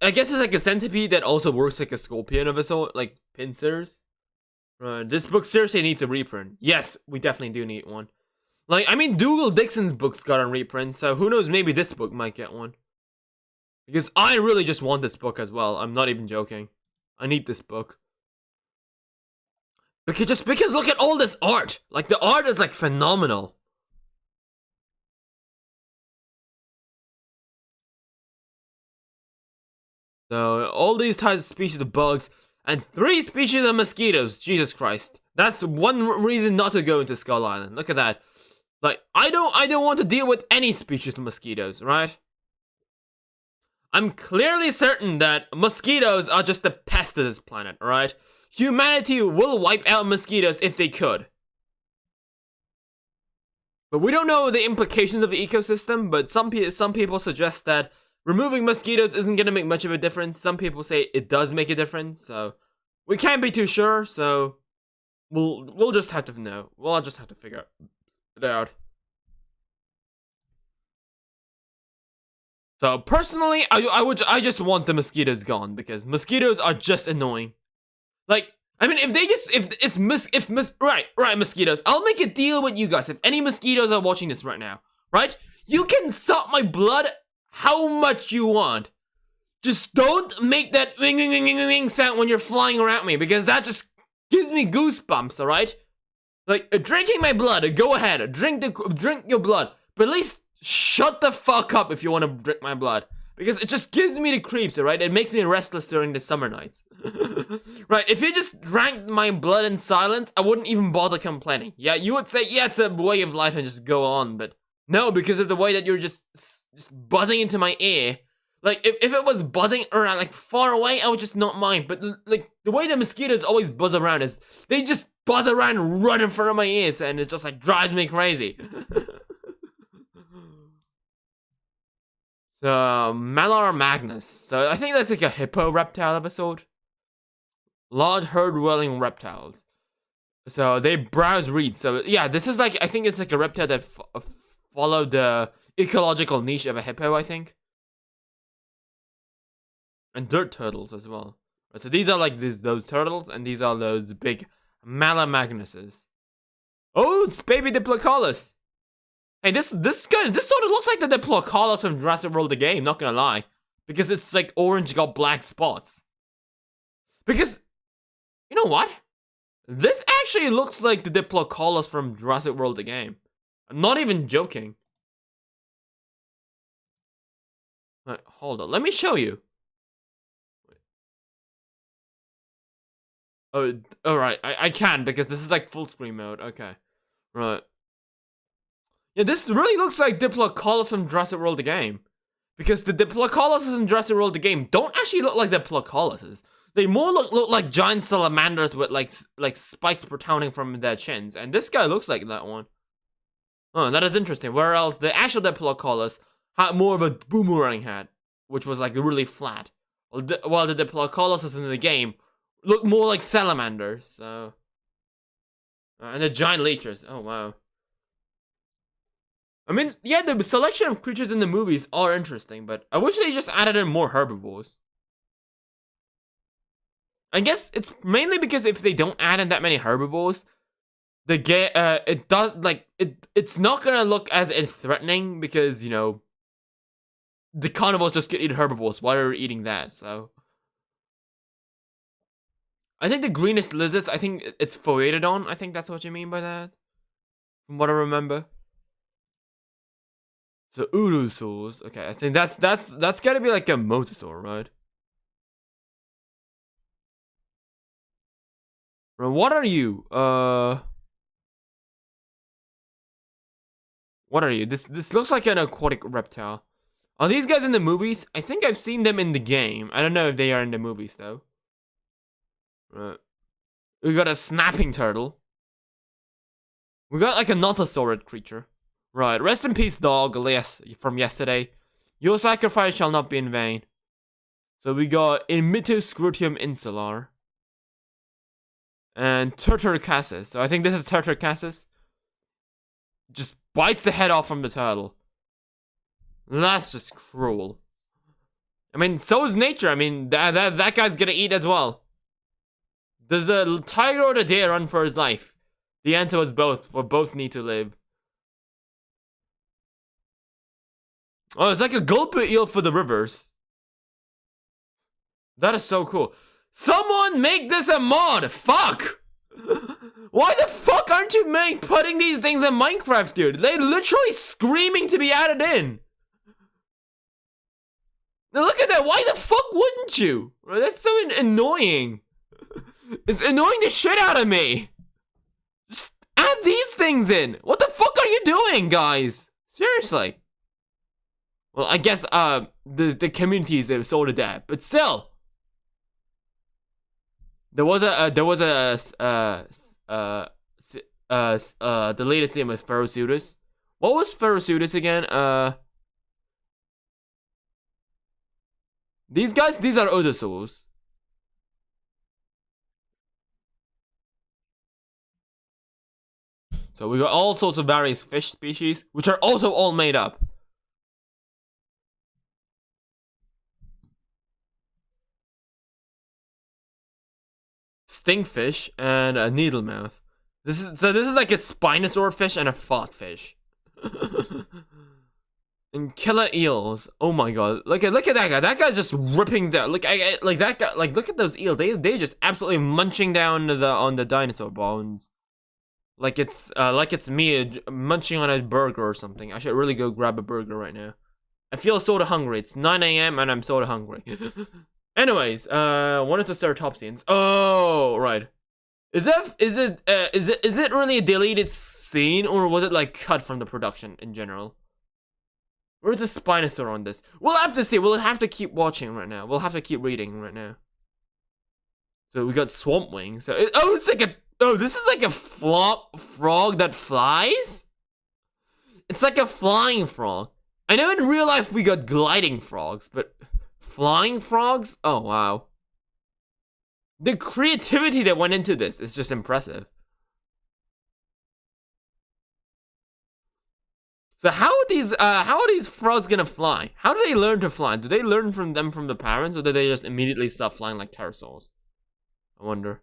I guess it's like a centipede that also works like a scorpion of a sort, like pincers. This book seriously needs a reprint. Yes, we definitely do need one. Like, I mean, Dougal Dixon's books got a reprint, so who knows, maybe this book might get one. Because I really just want this book as well. I'm not even joking. I need this book. Because look at all this art. Like, the art is like phenomenal. So, all these types of species of bugs, and 3 species of mosquitoes. Jesus Christ. That's one reason not to go into Skull Island. Look at that. Like, I don't want to deal with any species of mosquitoes, right? I'm clearly certain that mosquitoes are just the pest of this planet, right? Humanity will wipe out mosquitoes if they could. But we don't know the implications of the ecosystem, but some people suggest that removing mosquitoes isn't gonna make much of a difference. Some people say it does make a difference, so we can't be too sure. So we'll just have to know. We'll just have to figure it out. So personally, I just want the mosquitoes gone because mosquitoes are just annoying. Like, I mean, right, mosquitoes. I'll make a deal with you guys. If any mosquitoes are watching this right now, right, you can suck my blood how much you want. Just don't make that ring ring ring ring ring sound when you're flying around me, because that just gives me goosebumps. All right, like drinking my blood. Go ahead, drink your blood, but at least shut the fuck up if you want to drink my blood. because it just gives me the creeps, right? It makes me restless during the summer nights. Right, if you just drank my blood in silence, I wouldn't even bother complaining. Yeah, you would say, yeah, it's a way of life and just go on, but no, because of the way that you're just buzzing into my ear. Like, if it was buzzing around, like, far away, I would just not mind. But, like, the way the mosquitoes always buzz around is they just buzz around and run in front of my ears, and it just, like, drives me crazy. So, Malar Magnus. So, I think that's, like, a hippo reptile episode. Large herd-dwelling reptiles. So, they browse reeds. So, yeah, this is, like, I think it's, like, a reptile that followed the ecological niche of a hippo, I think. And dirt turtles as well. So these are like those turtles, and these are those big Malamagnuses. Oh, it's baby Diplocaulus. Hey, this sort of looks like the Diplocaulus from Jurassic World the game, not gonna lie. Because it's like orange got black spots. Because, you know what? This actually looks like the Diplocaulus from Jurassic World the game. I'm not even joking. Wait, hold on, let me show you. Oh, alright, I can, because this is like full screen mode, okay. Right. Yeah, this really looks like Diplocaulus from Jurassic World the game. Because the Diplocauluses in Jurassic World the game don't actually look like Diplocauluses. They more look like giant salamanders with like spikes protruding from their chins. And this guy looks like that one. Oh, that is interesting. Whereas the actual Diplocaulus had more of a boomerang head, which was like really flat. While the Diplocauluses in the game look more like salamanders, so... and the giant leeches, oh wow. I mean, yeah, the selection of creatures in the movies are interesting, but I wish they just added in more herbivores. I guess it's mainly because if they don't add in that many herbivores, it's not gonna look as threatening, because, you know, the carnivores just get eating herbivores while they're eating that, so... I think the greenest lizards, I think it's Phoeodon. I think that's what you mean by that. From what I remember. So Urusaurs. Okay, I think that's gotta be like a mosasaur, right? What are you? What are you? This looks like an aquatic reptile. Are these guys in the movies? I think I've seen them in the game. I don't know if they are in the movies though. Right. We got a snapping turtle. We got like a notosaurid creature. Right. Rest in peace, dog. Yes, from yesterday. Your sacrifice shall not be in vain. So we got Imitoscrotium insular. And Turturcasus. So I think this is Turturcasus. Just bites the head off from the turtle. That's just cruel. I mean, so is nature. I mean, that guy's gonna eat as well. Does the tiger or the deer run for his life? The answer was both, for both need to live. Oh, it's like a gulper eel for the rivers. That is so cool. Someone make this a mod! Fuck! Why the fuck aren't you putting these things in Minecraft, dude? They're literally screaming to be added in. Now look at that, why the fuck wouldn't you? That's so annoying. It's annoying the shit out of me. Just add these things in. What the fuck are you doing, guys? Seriously. Well, I guess the communities have sold that, but still. There was a deleted scene with Ferrosutus. What was Ferrosutus again? These guys, these are Odosaurs. So we got all sorts of various fish species, which are also all made up. Stinkfish and a needlemouth. This is like a Spinosaur fish and a fought fish. And killer eels. Oh my god! Look at that guy. That guy's just ripping down. Like that guy. Like look at those eels. They just absolutely munching down on the dinosaur bones. Like it's me munching on a burger or something. I should really go grab a burger right now. I feel sorta hungry. It's 9 a.m. and I'm sorta hungry. Anyways, one of the top scenes. Oh, right. Is it really a deleted scene, or was it like cut from the production in general? Where's the Spinosaur on this? We'll have to see. We'll have to keep watching right now. We'll have to keep reading right now. So we got Swamp Wing. So it's like a this is like a frog that flies. It's like a flying frog. I know in real life we got gliding frogs, but flying frogs? Oh wow. The creativity that went into this is just impressive. So how are these frogs gonna fly? How do they learn to fly? Do they learn from the parents, or do they just immediately stop flying like pterosaurs? I wonder.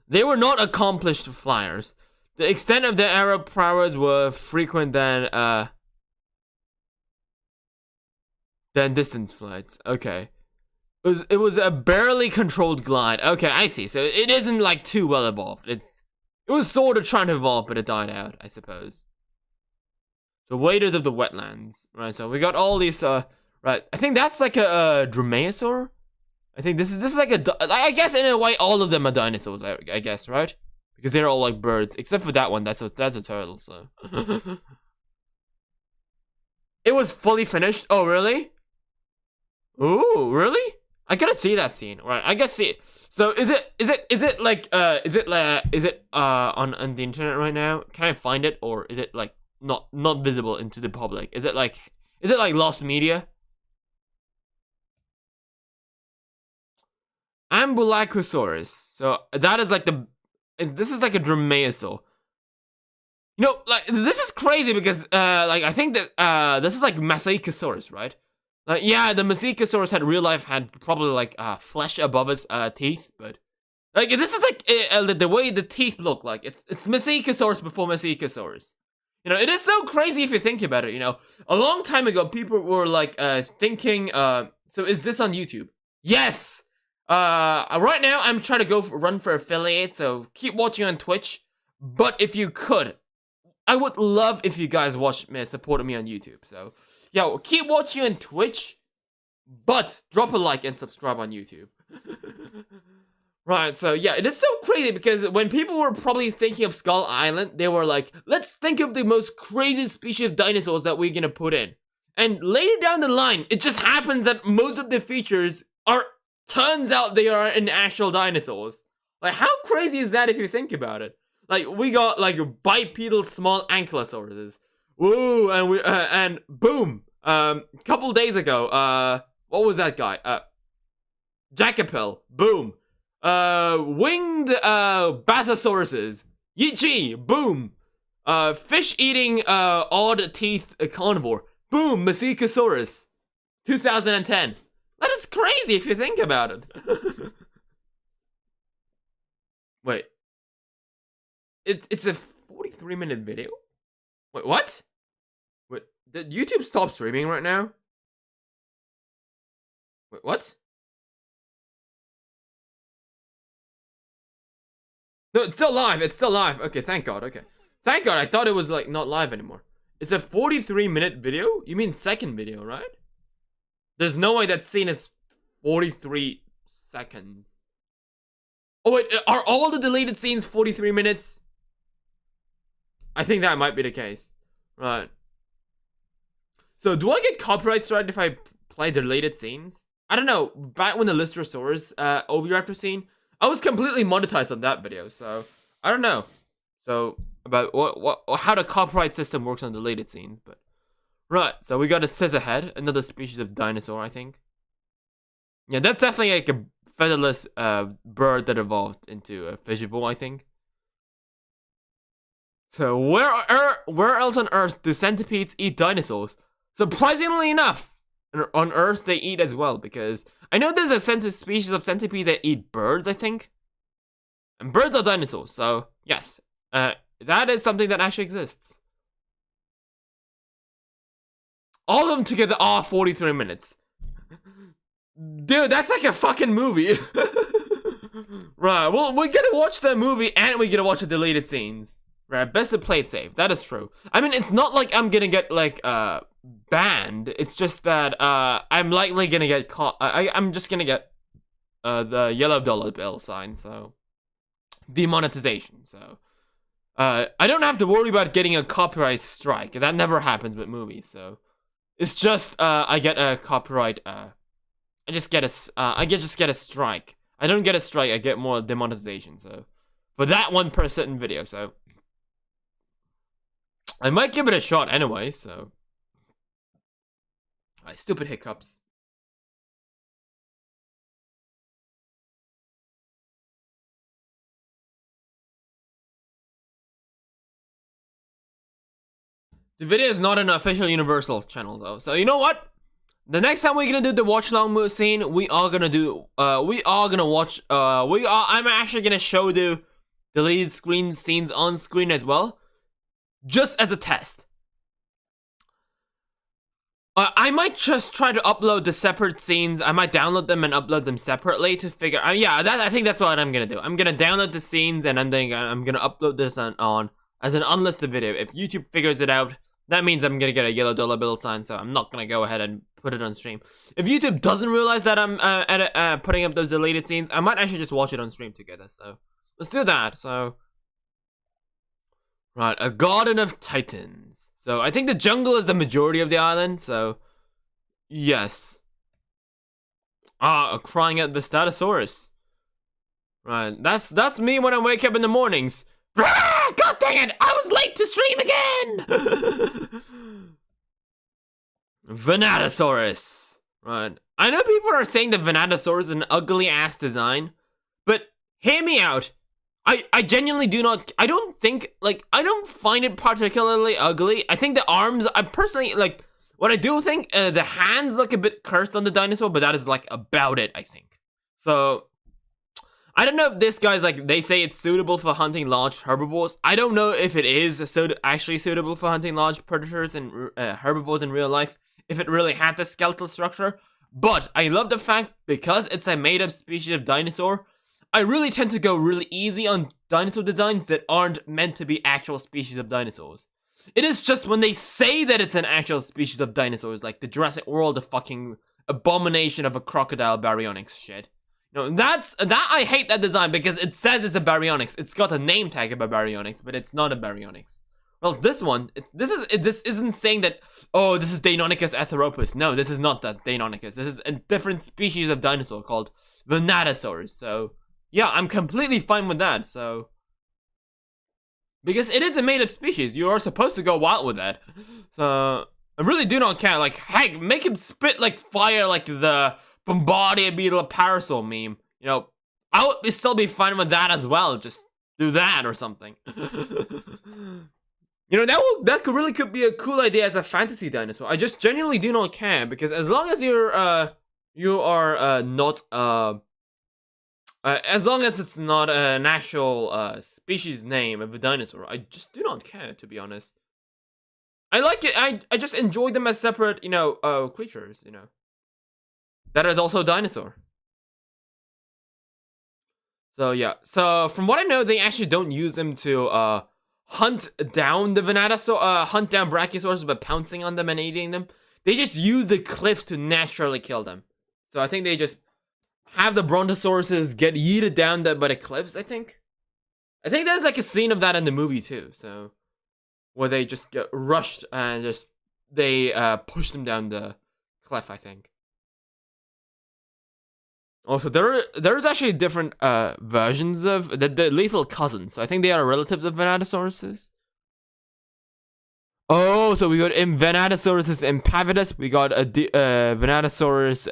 They were not accomplished flyers. The extent of their aerial prowess were frequent than distance flights. Okay. It was a barely controlled glide. Okay, I see. So it isn't like too well evolved. It was sort of trying to evolve, but it died out, I suppose. So waders of the wetlands, right? So we got all these. Right. I think that's like a Dromaeosaur. I think this is like I guess in a way all of them are dinosaurs. I guess, right? Because they're all like birds, except for that one. That's a turtle. So it was fully finished. Oh really? Ooh, really? I gotta see that scene. Right, I gotta see it. So is it on the internet right now? Can I find it, or is it like not visible into the public? Is it like lost media? Ambulacrosaurus. So that is like this is like a Dromaeosaur. You know, like this is crazy because like I think that this is like Massacosaurus, right? Yeah, the Massacosaurus had probably like flesh above its teeth, but like this is like the way the teeth look like. It's Massacosaurus before Massacosaurus. You know, it is so crazy if you think about it. You know, a long time ago, people were like thinking. So is this on YouTube? Yes. Right now I'm trying to run for affiliate, so keep watching on Twitch. But if you could, I would love if you guys supported me on YouTube. So yeah, keep watching on Twitch, but drop a like and subscribe on YouTube. Right, so yeah, it is so crazy because when people were probably thinking of Skull Island, they were like, let's think of the most crazy species of dinosaurs that we're gonna put in. And later down the line, it just happens that most of the features turns out they are in actual dinosaurs. Like, how crazy is that if you think about it? Like, we got like bipedal small ankylosauruses. Woo, and boom. Couple days ago, what was that guy? Jackapel. Boom. Winged Bathosauruses. Yichi. Boom. Fish-eating odd teeth carnivore. Boom. Massacosaurus. 2010. That is crazy if you think about it. Wait. It's a 43-minute video? Wait, what? Wait, did YouTube stop streaming right now? Wait, what? No, it's still live. It's still live. Okay, thank God. Okay. Thank God. I thought it was like not live anymore. It's a 43-minute video? You mean second video, right? There's no way that scene is 43 seconds. Oh wait, are all the deleted scenes 43 minutes? I think that might be the case. Right. So do I get copyright strike if I play deleted scenes? I don't know. Back when the Listerosaurus Oviraptor scene, I was completely monetized on that video, so I don't know. So about how the copyright system works on deleted scenes, but right. So we got a scissorhead, another species of dinosaur, I think. Yeah, that's definitely like a featherless bird that evolved into a fishable, I think. So where else on Earth do centipedes eat dinosaurs? Surprisingly enough, on Earth they eat as well, because I know there's a species of centipede that eat birds, I think. And birds are dinosaurs, so yes, that is something that actually exists. All of them together are 43 minutes. Dude, that's like a fucking movie. Right, well, we're gonna watch the movie and we're gonna watch the deleted scenes. Right, best to play it safe. That is true. I mean, it's not like I'm gonna get like banned. It's just that I'm likely gonna get caught. I'm just gonna get the yellow dollar bill sign. So demonetization. So I don't have to worry about getting a copyright strike. That never happens with movies. So it's just I get a copyright. I just get a strike. I don't get a strike. I get more demonetization. So for that one per certain video. So I might give it a shot anyway. So stupid hiccups. The video is not an official Universal channel though. So you know what? The next time we're gonna do the watch long move scene, we are gonna watch. I'm actually gonna show the deleted screen scenes on screen as well, just as a test. I might just try to upload the separate scenes. I might download them and upload them separately to figure. Yeah, I think that's what I'm gonna do. I'm gonna download the scenes and I'm gonna upload this on as an unlisted video. If YouTube figures it out, that means I'm gonna get a yellow dollar bill sign. So I'm not gonna go ahead and put it on stream. If YouTube doesn't realize that I'm putting up those deleted scenes, I might actually just watch it on stream together. So let's do that. So right, a garden of titans. So I think the jungle is the majority of the island. So yes. Crying at the Dinosaurus. Right, that's me when I wake up in the mornings. God dang it! I was late to stream again. Venatosaurus. Right. I know people are saying the Venatosaurus is an ugly ass design, but hear me out. I genuinely do not. I don't find it particularly ugly. I think the arms. I personally like. What I do think, the hands look a bit cursed on the dinosaur, but that is like about it. I think. So I don't know if this guy's like, they say it's suitable for hunting large herbivores. I don't know if it is actually suitable for hunting large predators and herbivores in real life, if it really had the skeletal structure. But I love the fact, because it's a made-up species of dinosaur, I really tend to go really easy on dinosaur designs that aren't meant to be actual species of dinosaurs. It is just when they say that it's an actual species of dinosaurs, like the Jurassic World, the fucking abomination of a crocodile baryonyx shit. You know, that I hate that design because it says it's a baryonyx. It's got a name tag of a baryonyx, but it's not a baryonyx. Well, this one, this isn't saying that, oh, this is Deinonychus atheropus. No, this is not that Deinonychus. This is a different species of dinosaur called Venatosaurus. So yeah, I'm completely fine with that. So because it is a made-up species, you are supposed to go wild with that. So I really do not care. Like, heck, make him spit like fire, like the Bombardier beetle parasol meme. You know, I would still be fine with that as well. Just do that or something. You know, that could be a cool idea as a fantasy dinosaur. I just genuinely do not care, because as long as you are not as long as it's not an actual species name of a dinosaur, I just do not care, to be honest. I like it. I just enjoy them as separate, you know, creatures, you know. That is also a dinosaur. So yeah. So from what I know, they actually don't use them to hunt down the Venatosaur, hunt down Brachiosaurus by pouncing on them and eating them. They just use the cliffs to naturally kill them. So I think they just have the Brontosauruses get yeeted down by the cliffs, I think. I think there's like a scene of that in the movie too, so where they just get rushed and just they push them down the cliff, I think. Also, there's actually different versions of the lethal cousins. So I think they are relatives of Venatosauruses. Oh, so we got Venatosaurus impavidus. We got a Venatosaurus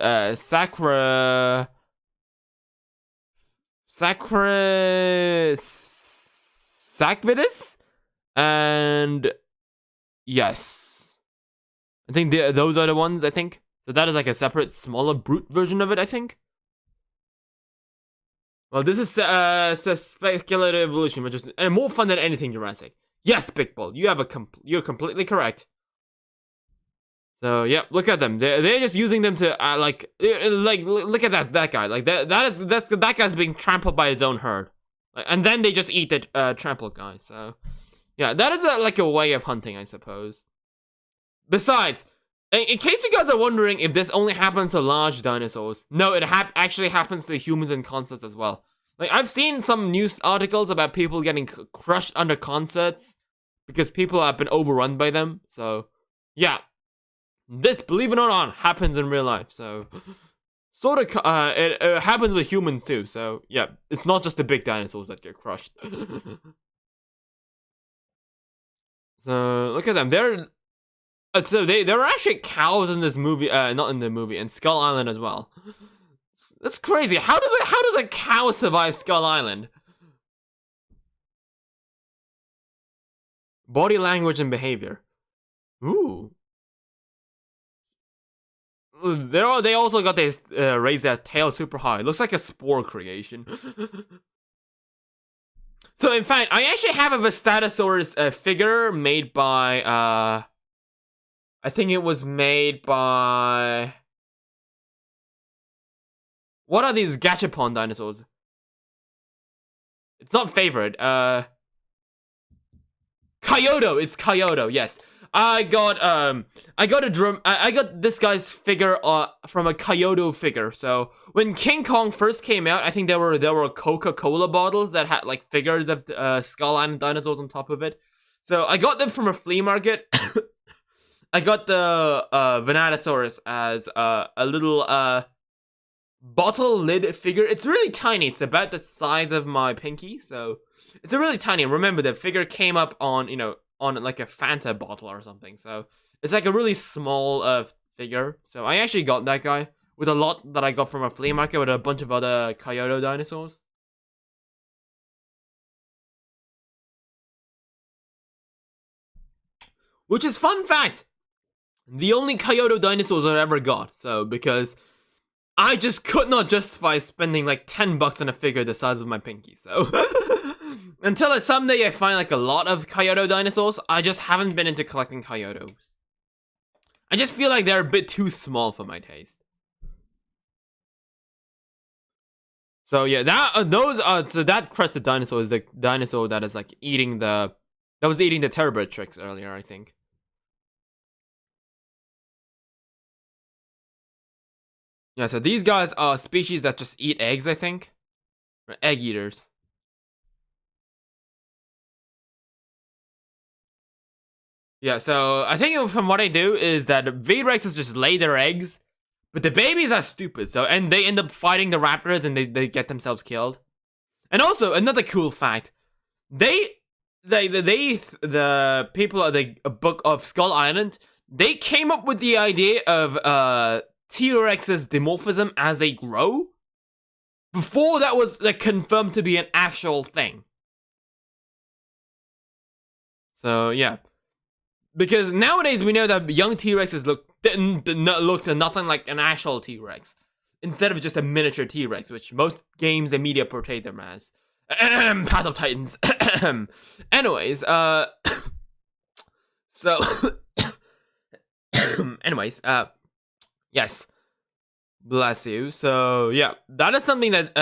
sacvidus, and yes, I think those are the ones. I think so. That is like a separate, smaller brute version of it, I think. Well, this is speculative evolution, which is more fun than anything Jurassic. Yes, Big Bull, you're completely correct. So yeah, look at them. They're just using them to like look at that guy. Like that guy's being trampled by his own herd, and then they just eat the trampled guy. So Yeah, that is like a way of hunting, I suppose. Besides, in case you guys are wondering if this only happens to large dinosaurs, no, it actually happens to humans in concerts as well. Like, I've seen some news articles about people getting crushed under concerts because people have been overrun by them. So, yeah, this, believe it or not, happens in real life. So, sort of, it happens with humans too. So, yeah, it's not just the big dinosaurs that get crushed. So, look at them. So there were actually cows in this movie, not in the movie, in Skull Island as well. That's crazy. How does a cow survive Skull Island? Body language and behavior. Ooh. They also got this raise their tail super high. Looks like a spore creation. So in fact, I actually have a Vistatosaurus figure made by I think it was made by... What are these gachapon dinosaurs? It's not favorite. Kyoto. It's Kyoto. Yes, I got this guy's figure from a Kyoto figure. So when King Kong first came out, I think there were Coca-Cola bottles that had like figures of Skull Island dinosaurs on top of it. So I got them from a flea market. I got the Venatosaurus as a little bottle lid figure. It's really tiny. It's about the size of my pinky, so it's a really tiny. Remember, the figure came up on, on like a Fanta bottle or something. So it's like a really small figure. So I actually got that guy with a lot that I got from a flea market with a bunch of other Kyoto dinosaurs. Which is fun fact. The only Kyoto dinosaurs I ever got. So, because I just could not justify spending like $10 on a figure the size of my pinky. So, until someday I find like a lot of Kyoto dinosaurs, I just haven't been into collecting Kyotos. I just feel like they're a bit too small for my taste. So yeah, that crested dinosaur is the dinosaur that is like eating that was eating the Terribratrix earlier, I think. Yeah, so these guys are species that just eat eggs, I think. Egg eaters. Yeah, so I think from what I do is that V-Rexes just lay their eggs, but the babies are stupid, and they end up fighting the raptors and they get themselves killed. And also, another cool fact, the people of the book of Skull Island, they came up with the idea of T-Rex's dimorphism as they grow before that was like confirmed to be an actual thing. So yeah, because nowadays we know that young T-Rexes look nothing like an actual T-Rex, instead of just a miniature T-Rex, which most games and media portray them as. Path of Titans. Anyways, so anyways, yes. Bless you. So yeah, that is something that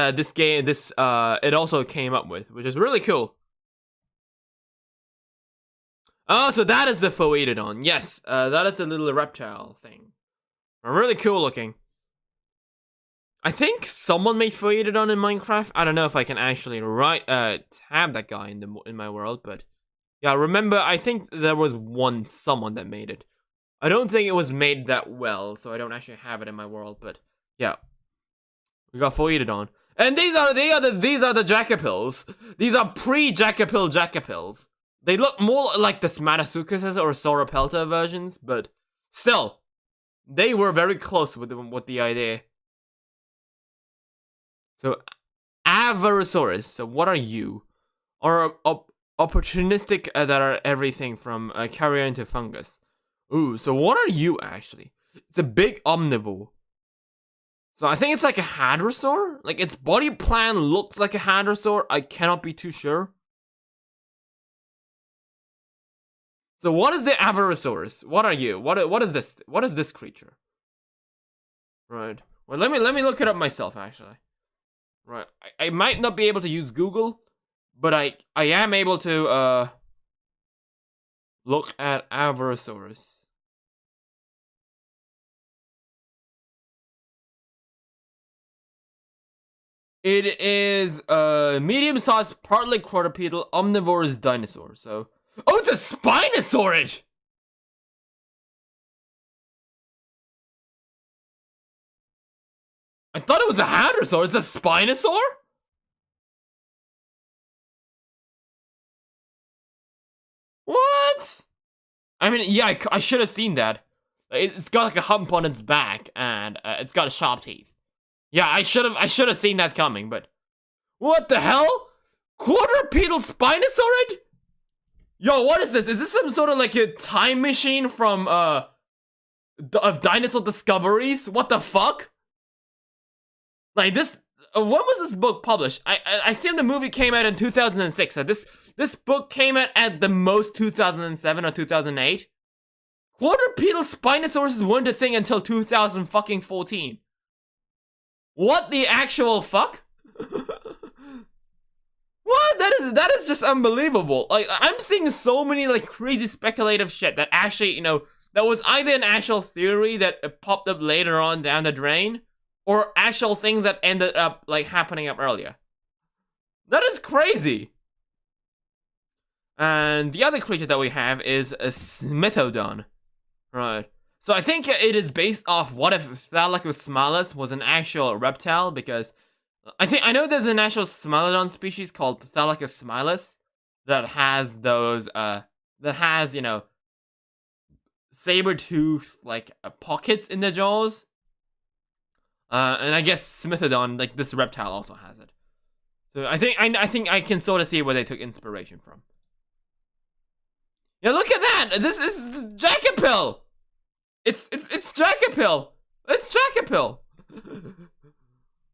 it also came up with, which is really cool. Oh, so that is the Phoeidodon. Yes, that is the little reptile thing. Really cool looking. I think someone made Phoeidodon in Minecraft. I don't know if I can actually have that guy in my world, but yeah, remember, I think there was someone that made it. I don't think it was made that well, so I don't actually have it in my world, but yeah. We got Phoeidodon. And these are the Jackapils. These are pre-Jackapil Jackapils. They look more like the Smatasuchus or Sauropelta versions, but still, they were very close with the idea. So, Avarosaurus. So, what are you? Or opportunistic that are everything from carrion to fungus. Ooh, so what are you actually? It's a big omnivore. So I think it's like a hadrosaur? Like its body plan looks like a hadrosaur. I cannot be too sure. So what is the Avarosaurus? What are you? What is this? What is this creature? Right. Well, let me look it up myself actually. Right. I might not be able to use Google, but I am able to Look at Alvarezsaurus. It is a medium-sized, partly quadrupedal, omnivorous dinosaur. So, oh, it's a Spinosaurid. I thought it was a hadrosaur. It's a Spinosaur? What? I mean, yeah, I should have seen that. It's got like a hump on its back, and it's got sharp teeth. Yeah, I should have seen that coming, but what the hell? Quadrupedal Spinosaurid? Yo, what is this? Is this some sort of like a time machine from of dinosaur discoveries? What the fuck? Like this, when was this book published? I seen the movie came out in 2006. So this book came out at the most 2007 or 2008. Quadrupedal Spinosaurus weren't a thing until 2014. What the actual fuck? What? That is just unbelievable. Like, I'm seeing so many like crazy speculative shit that actually, that was either an actual theory that popped up later on down the drain, or actual things that ended up like happening up earlier. That is crazy. And the other creature that we have is a Smithodon. Right. So I think it is based off what if Thylacolus was an actual reptile, because I know there's an actual Smilodon species called Thylacolus that has those saber-tooth like pockets in the jaws. And I guess Smithodon, like this reptile, also has it. So I think I can sort of see where they took inspiration from. Yeah, look at that! This is Jackapil! It's Jackapil! It's Jackapil!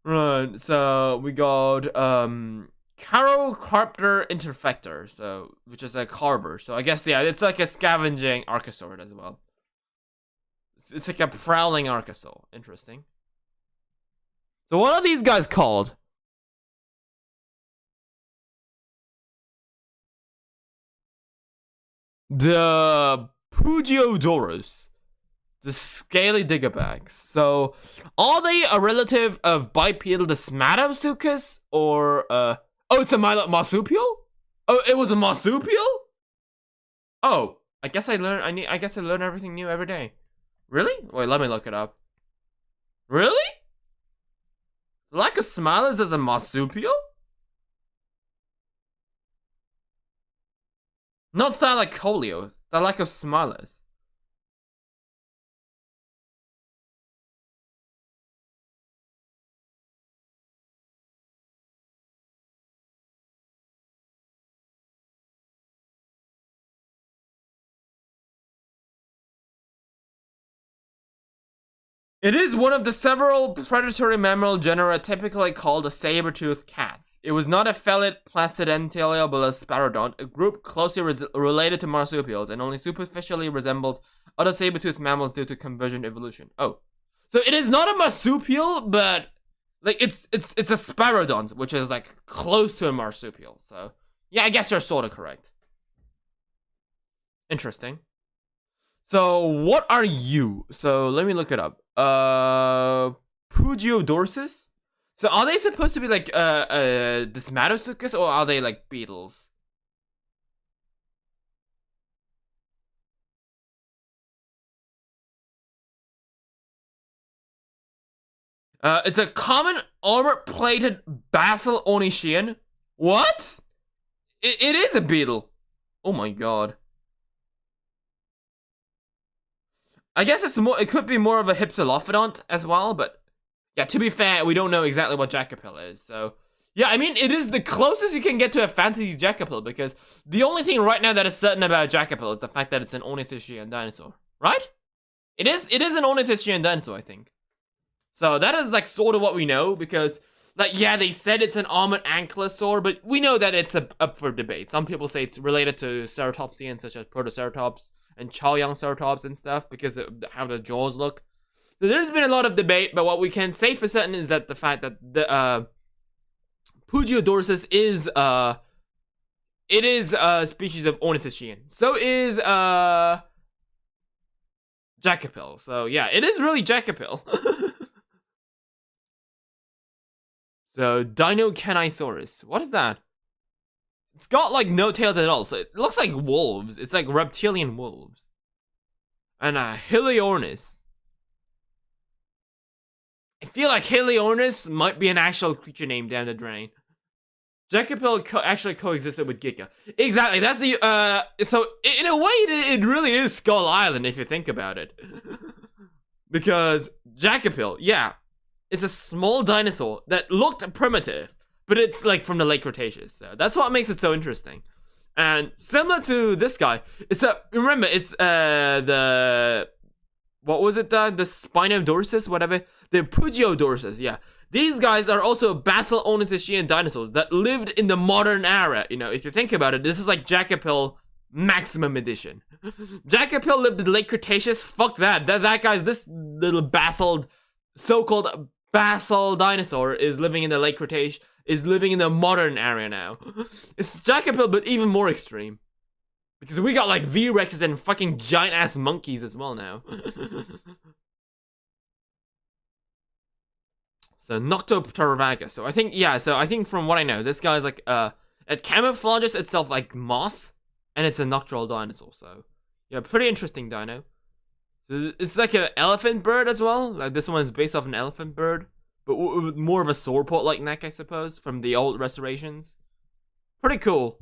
Right, so we got Carocarptor Interfector, so which is a carver. So I guess yeah, it's like a scavenging archosaur as well. It's like a prowling archosaur. Interesting. So what are these guys called? The Pugiodorus. The scaly diggabacks. So, are they a relative of bipedal Desmatosuchus, or oh, it's a marsupial? Oh, it was a marsupial? Oh, I guess I learn everything new every day. Really? Wait, let me look it up. Really? Thylacolus is a marsupial? Not Thylacoleo, Thylacolus. It is one of the several predatory mammal genera typically called a saber-toothed cats. It was not a felid placidentale but a sparodont, a group closely related to marsupials and only superficially resembled other saber-toothed mammals due to convergent evolution. Oh, so it is not a marsupial, but like it's a sparodont, which is like close to a marsupial. So yeah, I guess you're sort of correct. Interesting. So what are you? So let me look it up. Pugiodorsus? So are they supposed to be like Desmatosuchus, or are they like beetles? It's a common armor-plated basal Onischian. What? It is a beetle. Oh my god. I guess it could be more of a Hypsilophodont as well, but yeah, to be fair, we don't know exactly what Jackapil is, so yeah, I mean, it is the closest you can get to a fantasy Jackapil, because the only thing right now that is certain about Jackapil is the fact that it's an ornithischian dinosaur, right? It is an ornithischian dinosaur, I think. So that is like sort of what we know, because like, yeah, they said it's an armored ankylosaur, but we know that it's up for debate. Some people say it's related to ceratopsians such as Protoceratops and Chaoyangceratops and stuff because of how the jaws look. So there's been a lot of debate, but what we can say for certain is that the fact that the Pugiodorsus is it is a species of ornithischian. So is Jackapil. So yeah, it is really Jackapil. So Dinocanisaurus. What is that? It's got like no tails at all. So it looks like wolves. It's like reptilian wolves. And Heliornis. I feel like Heliornis might be an actual creature name down the drain. Jackapil actually coexisted with Giga. Exactly, that's the, so in a way, it really is Skull Island if you think about it. Because Jackapil, yeah, it's a small dinosaur that looked primitive, but it's like from the late Cretaceous. So that's what makes it so interesting. And similar to this guy, remember, it's, what was it, the Spinodorsus, whatever? The Pugiodorsus, yeah. These guys are also basal ornithischian dinosaurs that lived in the modern era. You know, if you think about it, this is like Jackapil Maximum Edition. Jackapil lived in the late Cretaceous. Fuck that. That guy's, this little basal, so-called basal dinosaur is living in the late Cretaceous, is living in the modern era now. It's Jackapil, but even more extreme. Because we got like V-Rexes and fucking giant-ass monkeys as well now. So Noctopteryvagus. So I think, yeah, so I think from what I know, this guy's like, it camouflages itself like moss, and it's a nocturnal dinosaur. So yeah, pretty interesting dino. So it's like an elephant bird as well. Like this one is based off an elephant bird, but with more of a sauropod like neck, I suppose, from the old restorations. Pretty cool.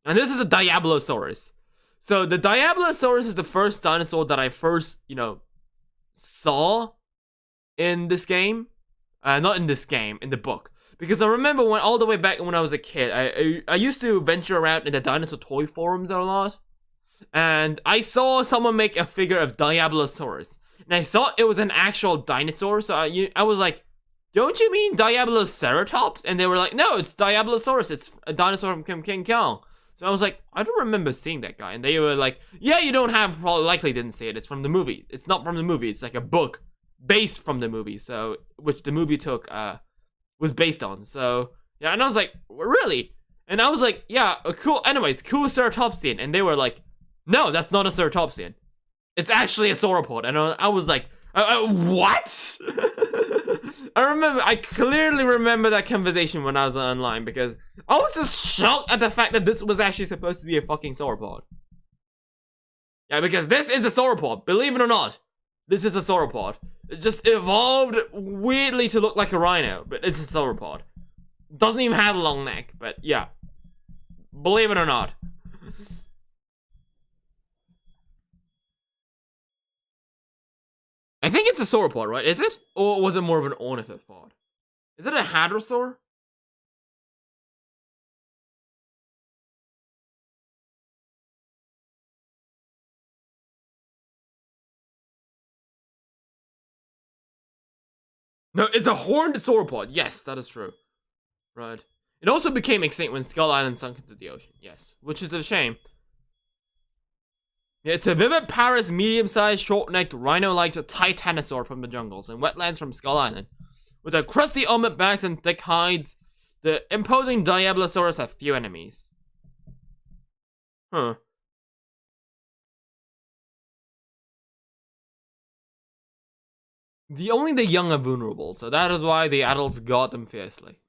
And this is a Diablosaurus. So the Diablosaurus is the first dinosaur that I first, you know, saw in this game. Not in this game, in the book. Because I remember when all the way back when I was a kid, I used to venture around in the dinosaur toy forums a lot. And I saw someone make a figure of Diablosaurus. And I thought it was an actual dinosaur. So I was like, don't you mean Diabloceratops? And they were like, no, it's Diablosaurus. It's a dinosaur from King Kong. So I was like, I don't remember seeing that guy. And they were like, yeah, you don't have, probably likely didn't see it. It's from the movie. It's not from the movie. It's like a book based from the movie. So, which the movie took, was based on. So, yeah, and I was like, really? And I was like, yeah, cool. Anyways, cool ceratopsian. And they were like, no, that's not a ceratopsian. It's actually a sauropod. And I was like, what? I clearly remember that conversation when I was online because I was just shocked at the fact that this was actually supposed to be a fucking sauropod. Yeah, because this is a sauropod, believe it or not. This is a sauropod. It just evolved weirdly to look like a rhino, but it's a sauropod. Doesn't even have a long neck, but yeah. Believe it or not. I think it's a sauropod, right? Is it? Or was it more of an ornithopod? Is it a hadrosaur? No, it's a horned sauropod. Yes, that is true. Right. It also became extinct when Skull Island sunk into the ocean. Yes, which is a shame. Yeah, it's a viviparous, medium-sized, short-necked, rhino-like titanosaur from the jungles and wetlands from Skull Island. With their crusty helmet backs and thick hides, the imposing Diablosaurus have few enemies. Huh. Only the young are vulnerable, so that is why the adults guard them fiercely.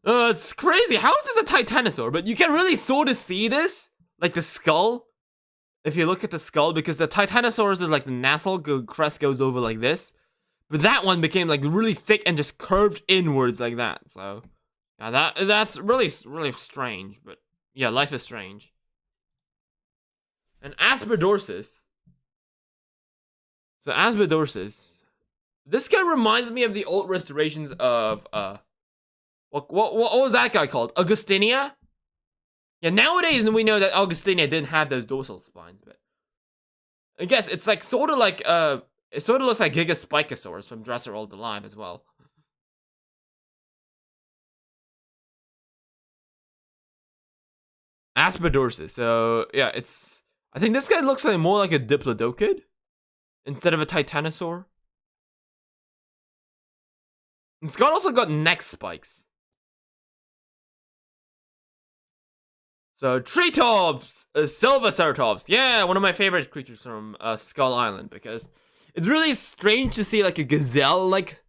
It's crazy. How is this a titanosaur? But you can really sort of see this. Like the skull, if you look at the skull, because the Titanosaurus is like the nasal crest goes over like this, but that one became like really thick and just curved inwards like that. So yeah, that's really strange. But yeah, life is strange. And Aspidorsus. So Aspidorsus, this guy reminds me of the old restorations of what was that guy called? Augustinia. Yeah, nowadays we know that Augustinia didn't have those dorsal spines, but I guess it's like sort of like it sort of looks like Gigaspikosaurus from Dresser Old Alive as well. Aspidorsus. So yeah, I think this guy looks like more like a Diplodocid instead of a Titanosaur. It's also got neck spikes. So, treetops, Silverceratops. Yeah, one of my favorite creatures from Skull Island, because it's really strange to see like a gazelle-like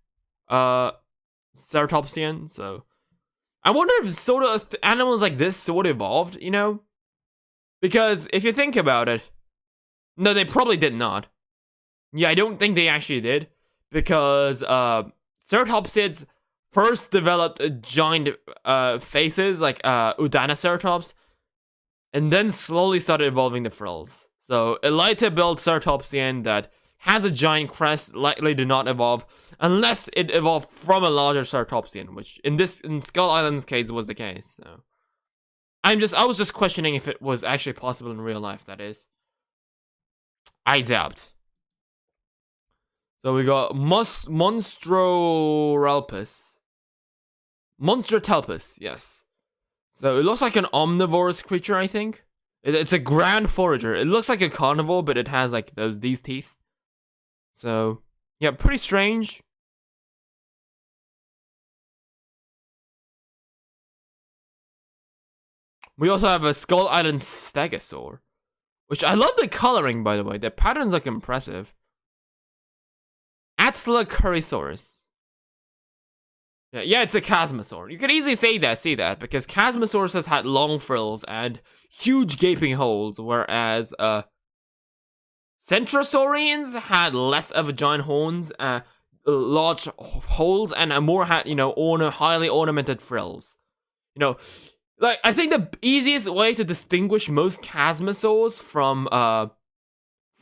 ceratopsian. So, I wonder if sort of animals like this sort of evolved, you know? Because if you think about it, no, they probably did not. Yeah, I don't think they actually did, because ceratopsids first developed giant faces like Udanoceratops, and then slowly started evolving the frills. So a lighter built ceratopsian that has a giant crest likely did not evolve unless it evolved from a larger ceratopsian, which in Skull Island's case was the case. So I was just questioning if it was actually possible in real life. That is, I doubt. So we got Monstrorelpus. Monstratelpus, yes. So it looks like an omnivorous creature, I think. It's a grand forager. It looks like a carnivore, but it has like these teeth. So, yeah, pretty strange. We also have a Skull Island Stegosaur, which I love the coloring, by the way. The patterns look impressive. Atslacuriosaurus. Yeah, it's a Chasmosaur. You could easily see that, because Chasmosaurus has had long frills and huge gaping holes, whereas Centrosaurians had less of a giant horns, large holes, and a more had highly ornamented frills. You know, like I think the easiest way to distinguish most Chasmosaurs from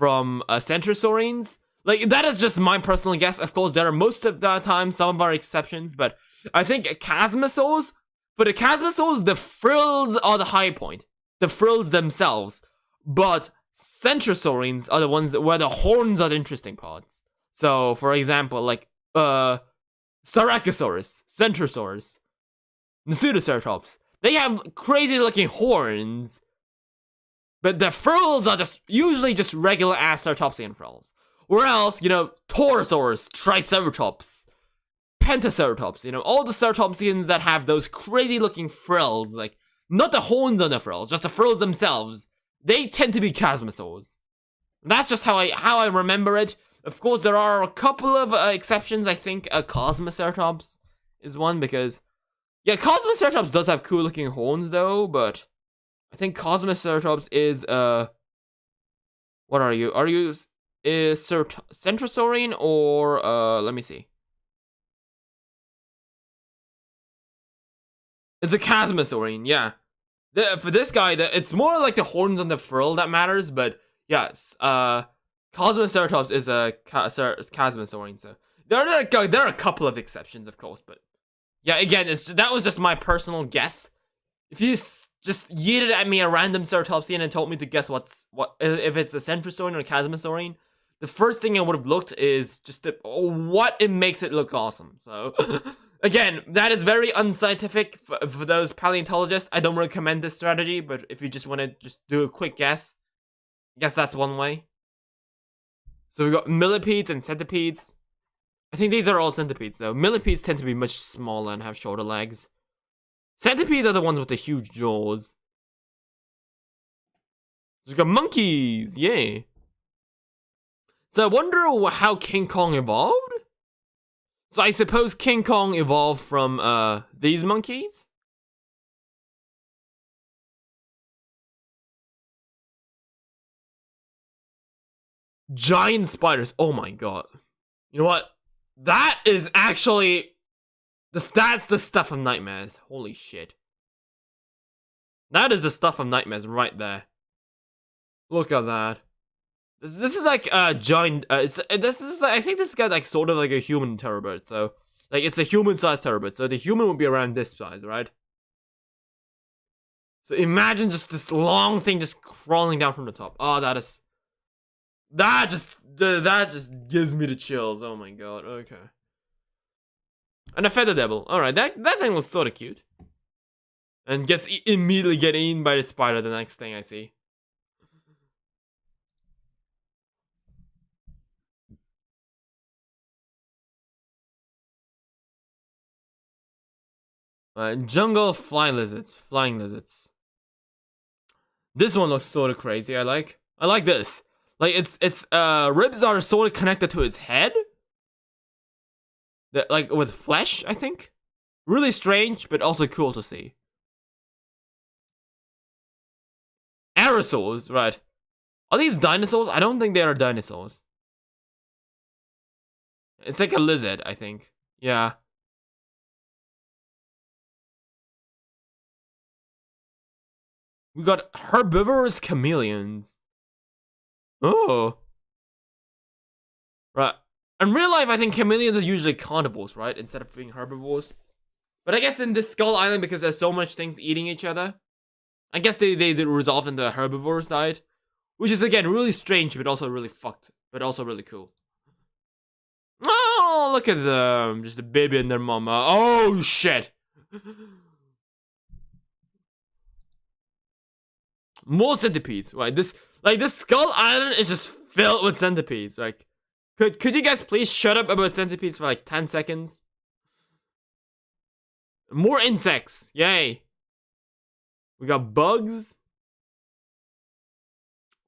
Centrosaurians. Like, that is just my personal guess. Of course, there are most of the time some are exceptions, but I think Chasmosaurs, for the Chasmosaurs, the frills are the high point. The frills themselves. But Centrosaurians are the ones where the horns are the interesting parts. So, for example, like, Styracosaurus, Centrosaurus, Pseudoceratops. They have crazy looking horns, but the frills are usually just regular ass ceratopsian frills. Or else, Torosaurus, Triceratops, Pentaceratops, all the ceratopsians that have those crazy looking frills, like, not the horns on the frills, just the frills themselves, they tend to be Chasmosaurs. That's just how I remember it. Of course, there are a couple of exceptions. I think Cosmoceratops is one, because, yeah, Cosmoceratops does have cool looking horns though, but I think Cosmoceratops is, what are you? Are you Centrosaurian or, let me see. It's a Chasmosaurian, yeah. For this guy, it's more like the horns on the frill that matters, but yes, Cosmoceratops is a Chasmosaurian, so there are a couple of exceptions, of course, but yeah, again, that was just my personal guess. If you just yeeted at me a random ceratopsian and told me to guess if it's a Centrosaurian or a Chasmosaurian, the first thing I would have looked is just what it makes it look awesome. So, again, that is very unscientific for those paleontologists. I don't recommend this strategy, but if you just want to just do a quick guess, I guess that's one way. So we got millipedes and centipedes. I think these are all centipedes, though. Millipedes tend to be much smaller and have shorter legs. Centipedes are the ones with the huge jaws. So we got monkeys, yeah. So I wonder how King Kong evolved? So I suppose King Kong evolved from these monkeys? Giant spiders. Oh my god. You know what? That is actually that's the stuff of nightmares. Holy shit. That is the stuff of nightmares right there. Look at that. This is like a giant. I think this guy like sort of like a human terrorbird. So like it's a human-sized terrorbird. So the human would be around this size, right? So imagine just this long thing just crawling down from the top. Oh, that just gives me the chills. Oh my god. Okay. And a feather devil. All right, that thing was sort of cute. And immediately get eaten by the spider. The next thing I see. Jungle flying lizards. Flying lizards. This one looks sort of crazy. I like this. Like its ribs are sort of connected to its head. That like with flesh, I think. Really strange, but also cool to see. Aerosaurs, right? Are these dinosaurs? I don't think they are dinosaurs. It's like a lizard, I think. Yeah. We got herbivorous chameleons. Oh. Right. In real life, I think chameleons are usually carnivores, right? Instead of being herbivores. But I guess in this Skull Island, because there's so much things eating each other, I guess they resolve into a herbivorous diet. Which is, again, really strange, but also really fucked. But also really cool. Oh, look at them. Just a baby and their mama. Oh, shit. More centipedes. Right, this Skull Island is just filled with centipedes. Like, could you guys please shut up about centipedes for like 10 seconds? More insects. Yay. We got bugs.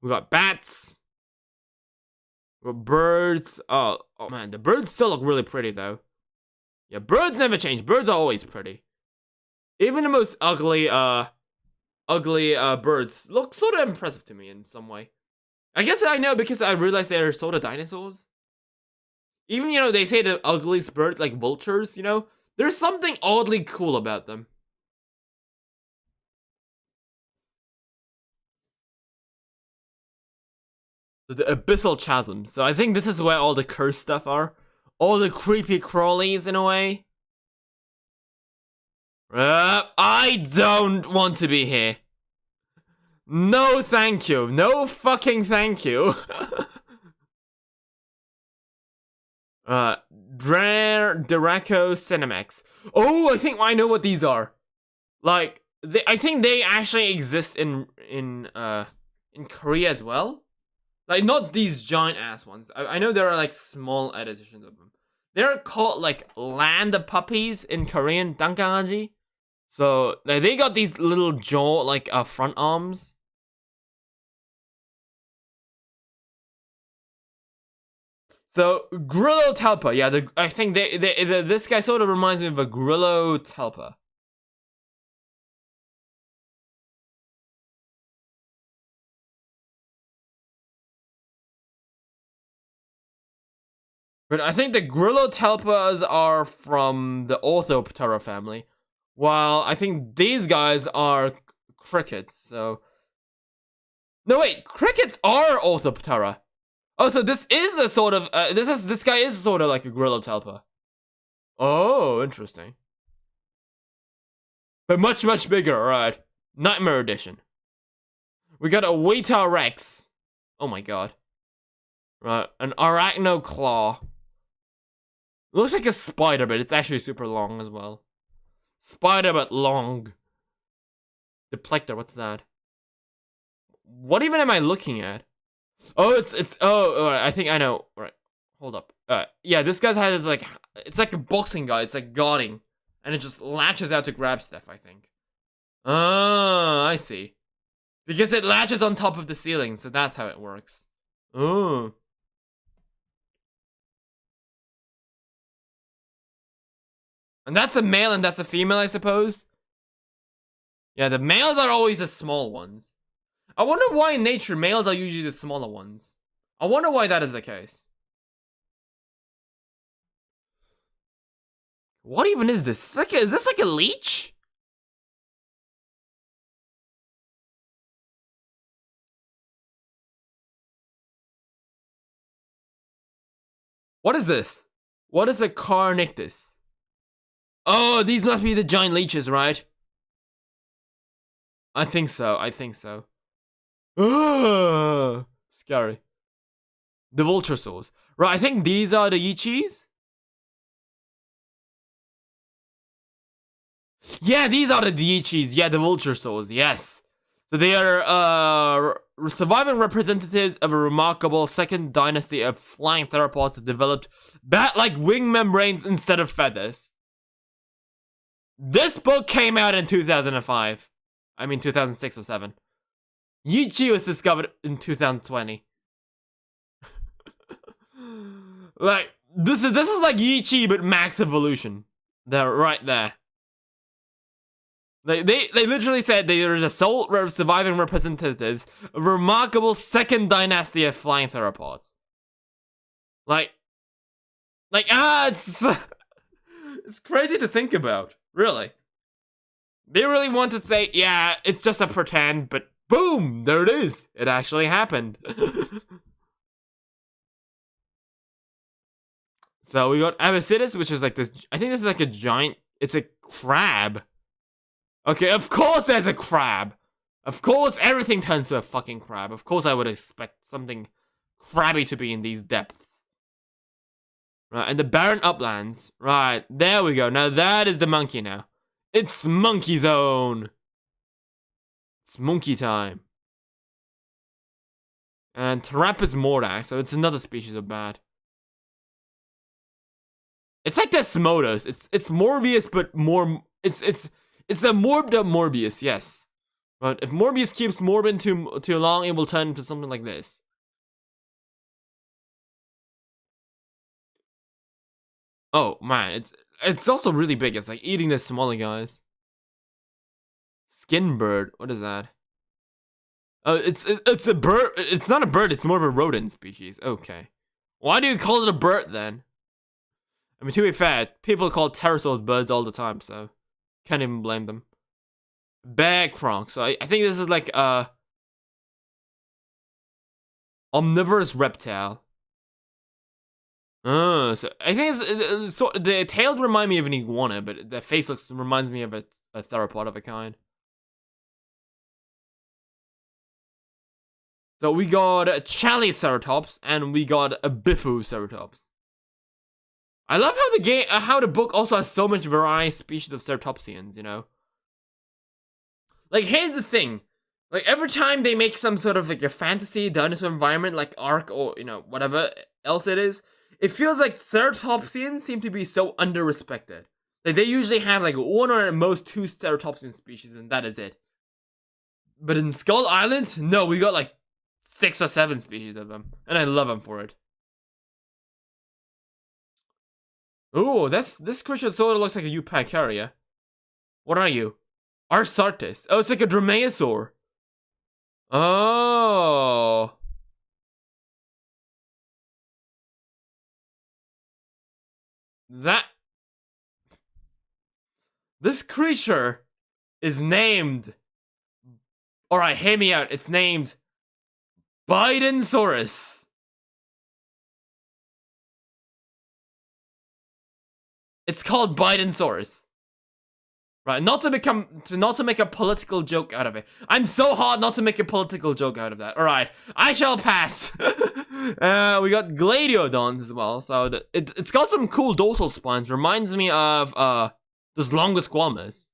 We got bats. We got birds. Oh man, the birds still look really pretty though. Yeah, birds never change. Birds are always pretty. Even the most ugly birds look sort of impressive to me in some way. I guess I know because I realized they're sort of dinosaurs. Even, you know, they say the ugliest birds, like vultures, you know? There's something oddly cool about them. The abyssal chasm. So I think this is where all the cursed stuff are. All the creepy crawlies, in a way. I don't want to be here. No thank you. No fucking thank you. Draco Cinemax. Oh, I think I know what these are. Like, I think they actually exist in Korea as well. Like, not these giant ass ones. I know there are like small editions of them. They're called like land puppies in Korean, dangangaji. So like, they got these little jaw like front arms. So Grillo Talpa, yeah, I think this guy sort of reminds me of a Grillo Talpa. But I think the Grillo Talpas are from the Orthoptera family, while I think these guys are crickets. So no, wait, crickets are Orthoptera. Oh, so this is a sort of this guy is sort of like a Grillo Talpa. Oh, interesting. But much bigger, right? Nightmare edition. We got a Weta Rex. Oh my god. Right, an Arachno Claw. Looks like a spider, but it's actually super long as well. Spider, but long. Deplector, what's that? What even am I looking at? Oh, I think I know. Right, hold up. Yeah, this guy has like, it's like a boxing guy. It's like guarding, and it just latches out to grab stuff, I think. Oh, I see. Because it latches on top of the ceiling, so that's how it works. Oh. And that's a male and that's a female, I suppose? Yeah, the males are always the small ones. I wonder why in nature males are usually the smaller ones. I wonder why that is the case. What even is this? Is this like a leech? What is this? What is a Carnictus? Oh, these must be the giant leeches, right? I think so. Ugh, scary. The Vulturosaurs. Right, I think these are the Yichis. Yeah, these are the Yichis. Yeah, the Vulturosaurs. Yes. So they are surviving representatives of a remarkable second dynasty of flying theropods that developed bat-like wing membranes instead of feathers. This book came out in 2005. I mean 2006 or 7. Yichi was discovered in 2020. Like this is like Yichi but max evolution. They're right there. They literally said they are the sole surviving representatives of a remarkable second dynasty of flying theropods. It's it's crazy to think about. Really, they really want to say, yeah, it's just a pretend, but boom, there it is. It actually happened. So we got Abbacidus, which is like this. I think this is like a giant. It's a crab. Okay, of course there's a crab. Of course everything turns to a fucking crab. Of course I would expect something crabby to be in these depths. Right, and the barren uplands. Right, there we go. Now that is the monkey now. It's monkey zone. It's monkey time. And Terapus mordax, so it's another species of bat. It's like Desmodus. It's Morbius, but more. It's a morbid Morbius, yes. But if Morbius keeps morbing too long, it will turn into something like this. Oh man, it's also really big. It's like eating the smaller guys. Skin bird. What is that? Oh, it's a bird. It's not a bird. It's more of a rodent species. Okay. Why do you call it a bird then? I mean, to be fair, people call pterosaurs birds all the time, so can't even blame them. Bear Kronk. So I think this is like a omnivorous reptile. So I think it's so the tails remind me of an iguana, but the face reminds me of a theropod of a kind. So we got a Chaliceratops and we got a Biphoceratops. I love how the book also has so much variety species of ceratopsians, you know? Like, here's the thing. Like, every time they make some sort of, like, a fantasy dinosaur environment, like Ark or, you know, whatever else it is, it feels like ceratopsians seem to be so under-respected. Like, they usually have, like, one or at most two ceratopsian species, and that is it. But in Skull Island, no, we got, like, 6 or 7 species of them. And I love them for it. Ooh, this creature sort of looks like a Eupacaria. What are you? Arsartis. Oh, it's like a dromaeosaur. Oh. This creature is named. Alright, hear me out. It's named Dinosaurus. It's called Dinosaurs. Right, not to make a political joke out of it. I'm so hard not to make a political joke out of that. All right, I shall pass. We got Gladiodons as well, so it's got some cool dorsal spines. Reminds me of the Longus,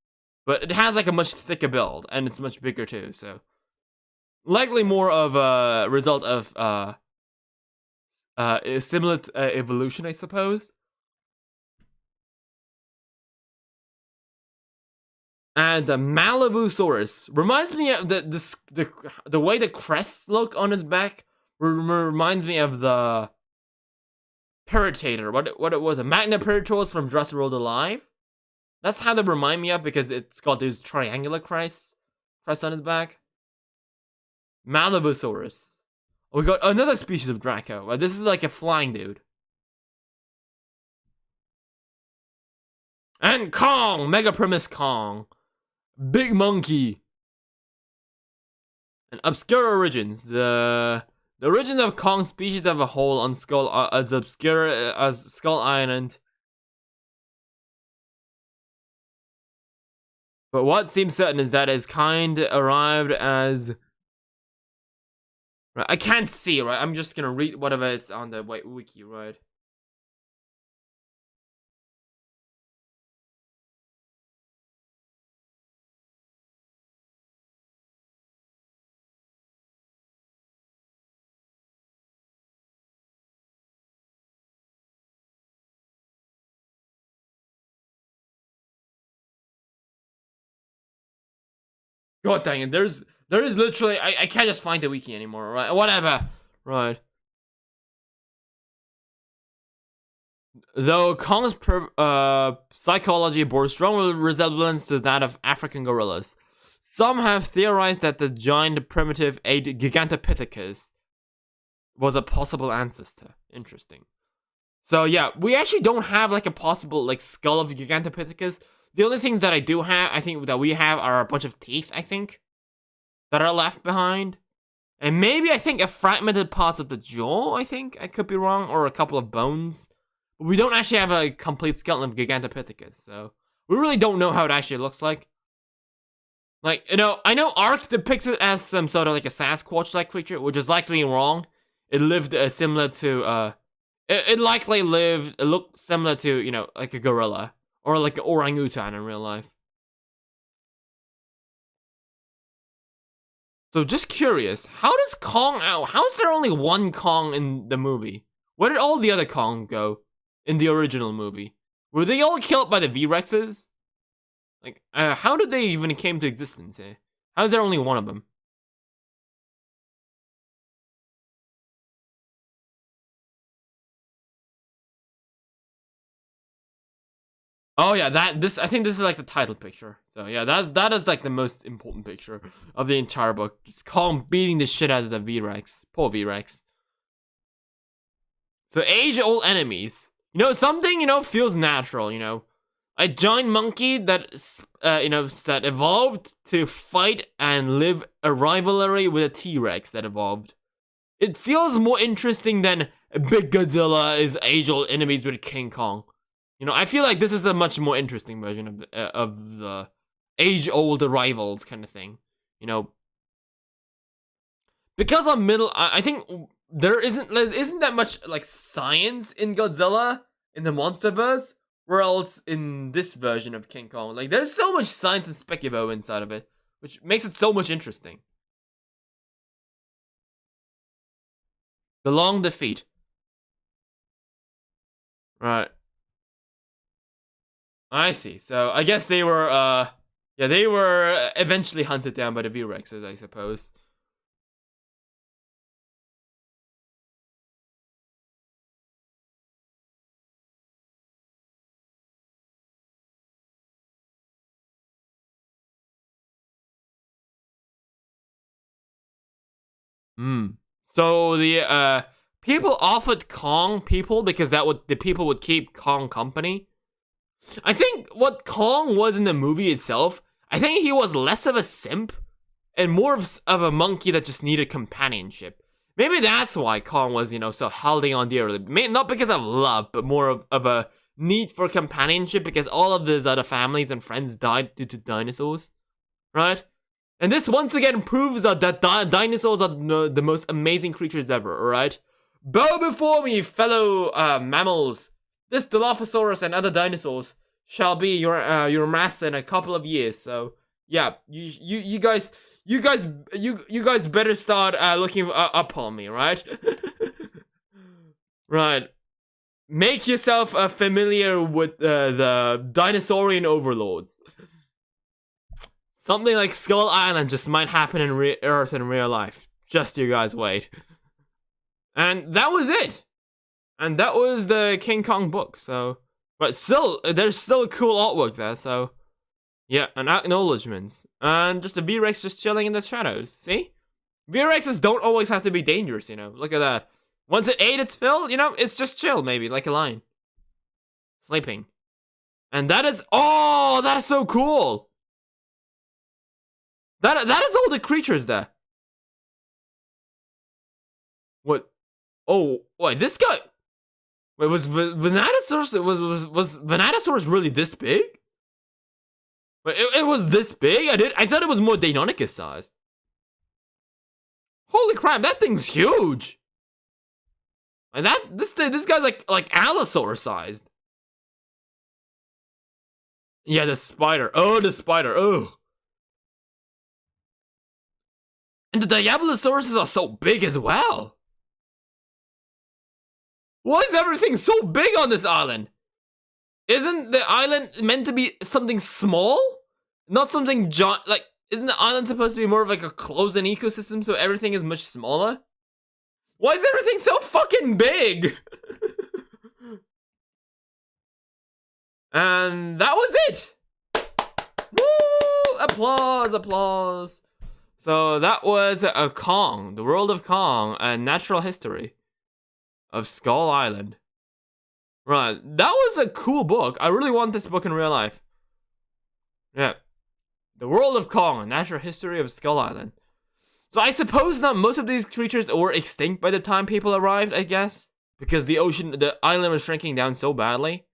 but it has like a much thicker build and it's much bigger too. So likely more of a result of a similar evolution, I suppose. And the Malibusaurus reminds me of the way the crests look on his back. Reminds me of the Peritator. What it was, a Magnaperitors from Jurassic World Alive. That's how they remind me of because it's got these triangular crests on his back. Malibusaurus. We got another species of Draco. This is like a flying dude. And Kong, Megaprimus Kong. Big Monkey. And obscure origins. The origins of Kong species of a whole on Skull as obscure as Skull Island. But what seems certain is that his kind arrived as. Right, I can't see, right? I'm just gonna read whatever it's on the wiki, right? God dang it, there is literally, I can't just find the wiki anymore, right? Whatever, right. Though Kong's psychology bore strong resemblance to that of African gorillas, some have theorized that the giant primitive Gigantopithecus was a possible ancestor. Interesting. So yeah, we actually don't have like a possible like skull of Gigantopithecus. The only things that I do have, I think that we have are a bunch of teeth, I think, that are left behind. And maybe I think a fragmented parts of the jaw, I think. I could be wrong, or a couple of bones. But we don't actually have a complete skeleton of Gigantopithecus, so we really don't know how it actually looks like. Like, you know, I know Ark depicts it as some sort of like a Sasquatch-like creature, which is likely wrong. It lived similar to, it likely lived, it looked similar to, you know, like a gorilla. Or like an orangutan in real life. So just curious, how does Kong out? How is there only one Kong in the movie? Where did all the other Kongs go in the original movie? Were they all killed by the V-Rexes? Like, how did they even came to existence here? How is there only one of them? Oh yeah, I think this is like the title picture. So yeah, that is like the most important picture of the entire book. Just Kong beating the shit out of the V-Rex. Poor V-Rex. So age-old enemies. You know, something, you know, feels natural, you know. A giant monkey that, you know, that evolved to fight and live a rivalry with a T-Rex that evolved. It feels more interesting than Big Godzilla is age-old enemies with King Kong. You know, I feel like this is a much more interesting version of the age-old rivals kind of thing. You know, because of I think there isn't that much like science in Godzilla in the MonsterVerse, or else in this version of King Kong, like there's so much science and speculo inside of it, which makes it so much interesting. The long defeat. Right. I see. So I guess they were, yeah, they were eventually hunted down by the V-Rexes, I suppose. Hmm. So the people offered Kong people because the people would keep Kong company. I think what Kong was in the movie itself, I think he was less of a simp and more of a monkey that just needed companionship. Maybe that's why Kong was, you know, so holding on dearly. Not because of love, but more of a need for companionship because all of his other families and friends died due to dinosaurs, right? And this once again proves that dinosaurs are the most amazing creatures ever, right? Bow before me, fellow mammals. This Dilophosaurus and other dinosaurs shall be your master in a couple of years. So yeah, you guys better start looking up on me, right? Right. Make yourself familiar with the dinosaurian overlords. Something like Skull Island just might happen in Earth in real life. Just you guys wait. And that was it. And that was the King Kong book. So, but still, there's still cool artwork there. So, yeah, and acknowledgements. And just a V-Rex just chilling in the shadows. See? V-Rexes don't always have to be dangerous, you know. Look at that. Once it ate its fill, you know, it's just chill, maybe, like a lion. Sleeping. And that is, oh, that is so cool. That is all the creatures there. What? Oh, wait, this guy. Wait, was Venatosaurus was Venatosaurus really this big? Wait, it was this big? I thought it was more Deinonychus sized. Holy crap, that thing's huge. And this guy's like Allosaurus sized. Yeah, the spider. Oh, the spider. Oh. And the Diabolosauruses are so big as well. Why is everything so big on this island? Isn't the island meant to be something small? Not something giant, like, Isn't the island supposed to be more of like a closed-in ecosystem, so everything is much smaller? Why is everything so fucking big? And that was it. Woo! Applause, applause. So that was a Kong, the world of Kong, and natural history of Skull Island. Right, that was a cool book. I really want this book in real life. Yeah. The world of Kong, a natural history of Skull Island. So I suppose that most of these creatures were extinct by the time people arrived, I guess. Because the island was shrinking down so badly.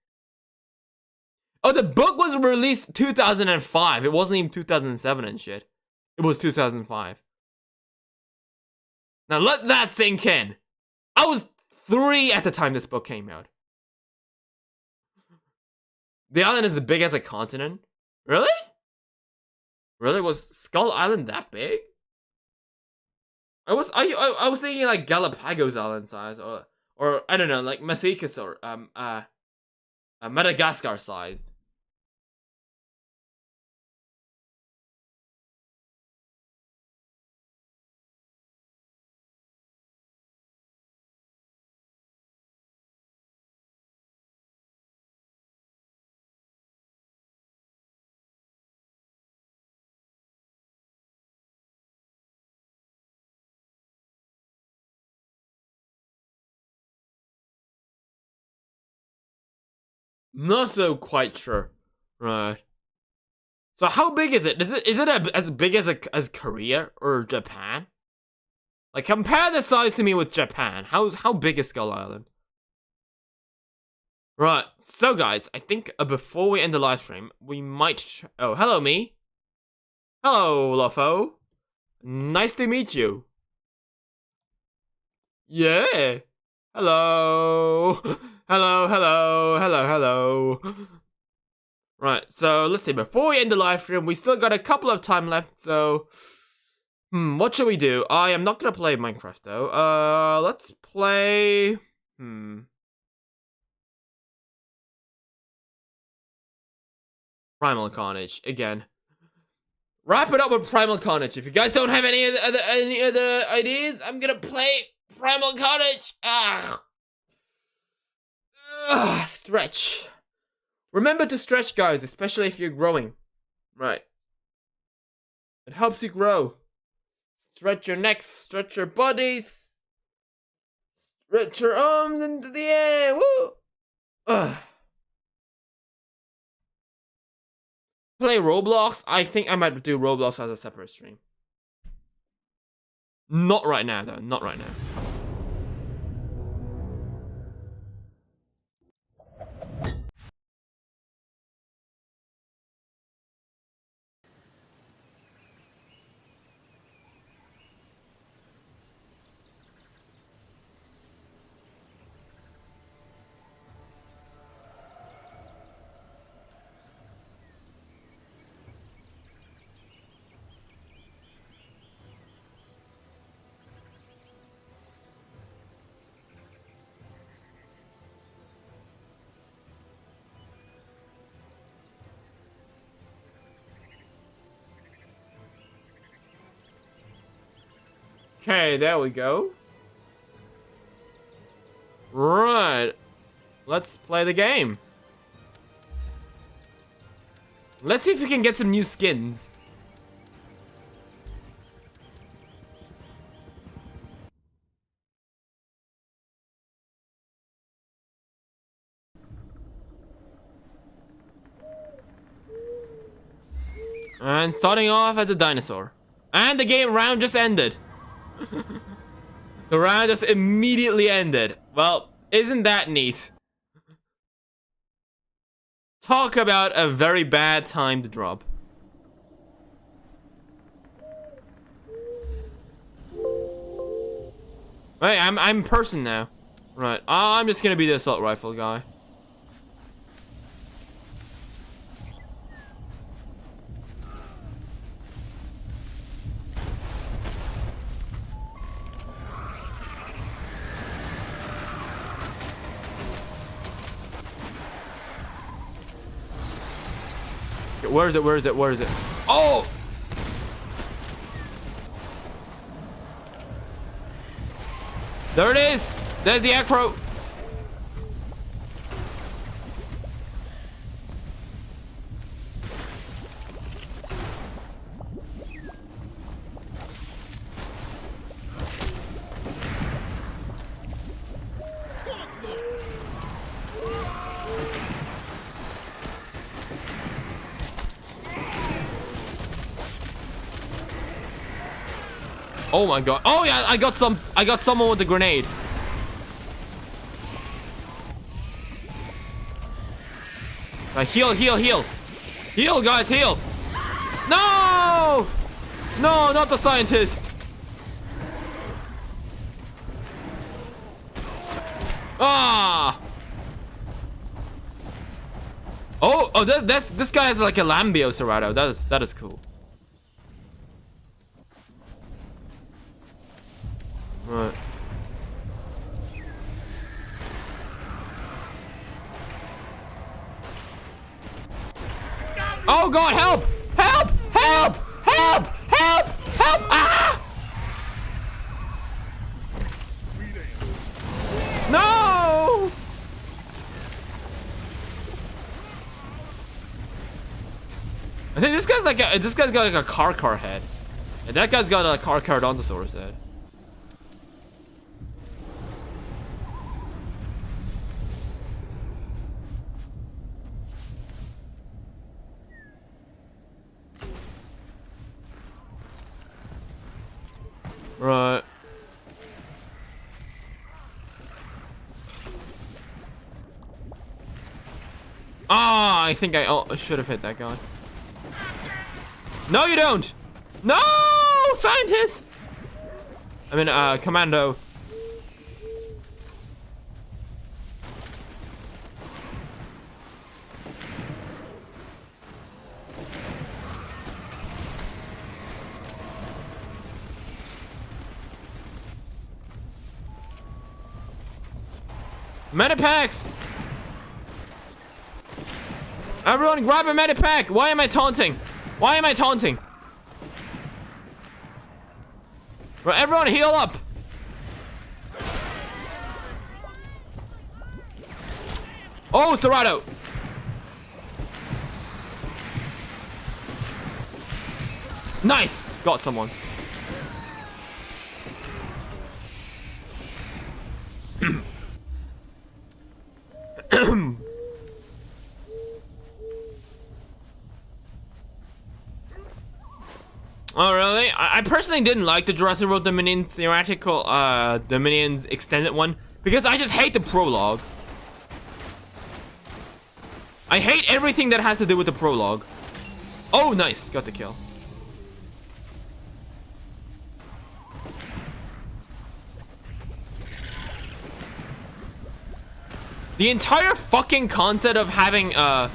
Oh, the book was released 2005. It wasn't even 2007 and shit. It was 2005. Now let that sink in. I was 3 at the time this book came out. The island is as big as a continent. Really? Really? Was Skull Island that big? I was thinking like Galapagos Island size, or I don't know, like Masicus or Madagascar sized. Not so quite sure. Right. So how big is it? Is it as big as Korea or Japan? Like compare the size to me with Japan. How big is Skull Island? Right. So guys, I think before we end the live stream, we might. Oh, hello me. Hello Lopho. Nice to meet you. Yeah. Hello. Hello. Right, so let's see. Before we end the live stream, we still got a couple of time left, so... what should we do? I am not gonna play Minecraft, though. Let's play... Primal Carnage, again. Wrap it up with Primal Carnage. If you guys don't have any other ideas, I'm gonna play Primal Carnage. Stretch. Remember to stretch, guys, especially if you're growing. Right. It helps you grow. Stretch your necks, stretch your bodies. Stretch your arms into the air. Woo! Play Roblox? I think I might do Roblox as a separate stream. Not right now, though. Not right now. Okay, there we go. Right. Let's play the game. Let's see if we can get some new skins. And starting off as a dinosaur. And the game round just ended. The round just immediately ended. Well, isn't that neat? Talk about a very bad time to drop. Right, I'm person now. Right, I'm just gonna be the assault rifle guy. Where is it? Oh! There it is. There's the acro. Oh my god. Oh yeah, I got someone with a grenade. Right, heal. Heal, guys, heal. No! No, not the scientist. Ah! Oh, this guy has like a Lambiosaurus. That is cool. Right. Oh god, help! Help! Help! Help! Help! Help! Ah! No! I think this guy's got like a car head. And that guy's got a car Dinosaurus head. Right. Ah, I think I should have hit that guy. No, you don't. No, scientist. I mean, commando. Medipacks! Everyone grab a medipack! Why am I taunting? Why am I taunting? Right, everyone heal up! Oh, Serrato! Nice! Got someone. Oh really? I personally didn't like the Jurassic World Dominions theoretical Dominions extended one because I just hate the prologue. I hate everything that has to do with the prologue. Oh nice, got the kill. The entire fucking concept of having a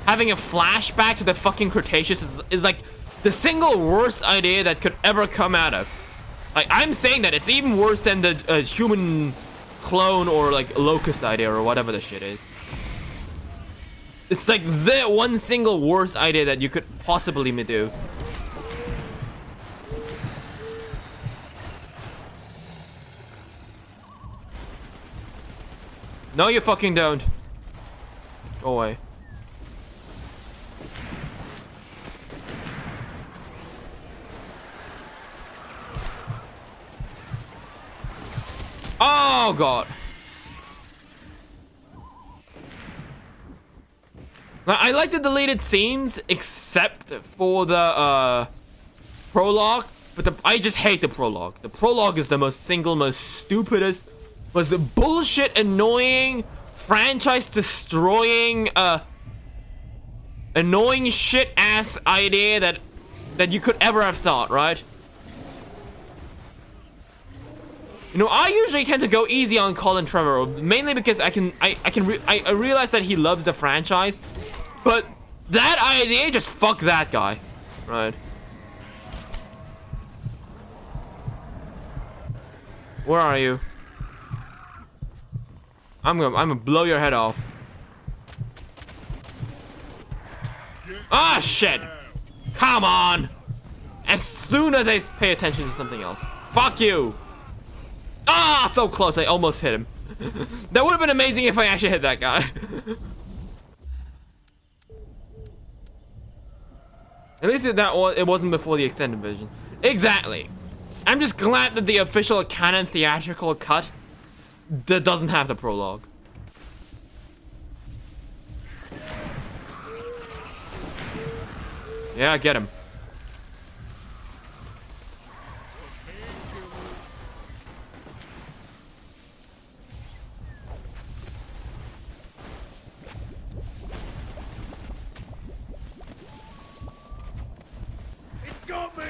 flashback to the fucking Cretaceous is like the single worst idea that could ever come out of. Like, I'm saying that it's even worse than the human clone or like locust idea or whatever the shit is. It's like the one single worst idea that you could possibly do. No, you fucking don't. Go away. Oh god. Now, I like the deleted scenes except for the prologue, but I just hate the prologue. The prologue is the most stupidest, most bullshit, annoying, franchise destroying, annoying shit ass idea that you could ever have thought, right? You know, I usually tend to go easy on Colin Trevorrow, mainly because I realize that he loves the franchise, but that idea, just fuck that guy, right? Where are you? I'm gonna blow your head off. Ah shit! Come on! As soon as I pay attention to something else, fuck you! Ah, so close. I almost hit him. That would have been amazing if I actually hit that guy. At least it wasn't before the extended version. Exactly. I'm just glad that the official canon theatrical cut that doesn't have the prologue. Yeah, get him. It's got me.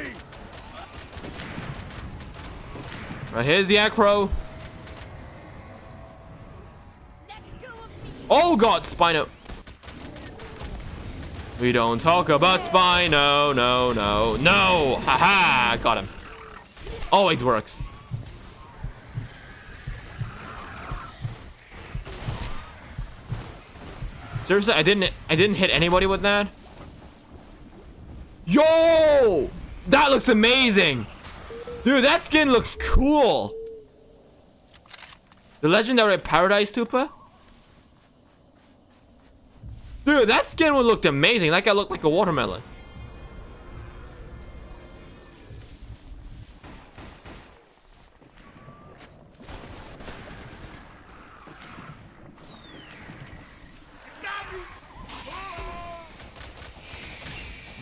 Right, here's the acro. Oh god, Spino. We don't talk about Spino, no, no, no! Haha, got him. Always works. Seriously, I didn't hit anybody with that. Yo! That looks amazing! Dude, that skin looks cool! The legendary Paradise Tupa? Dude, that skin would look amazing. That guy looked like a watermelon.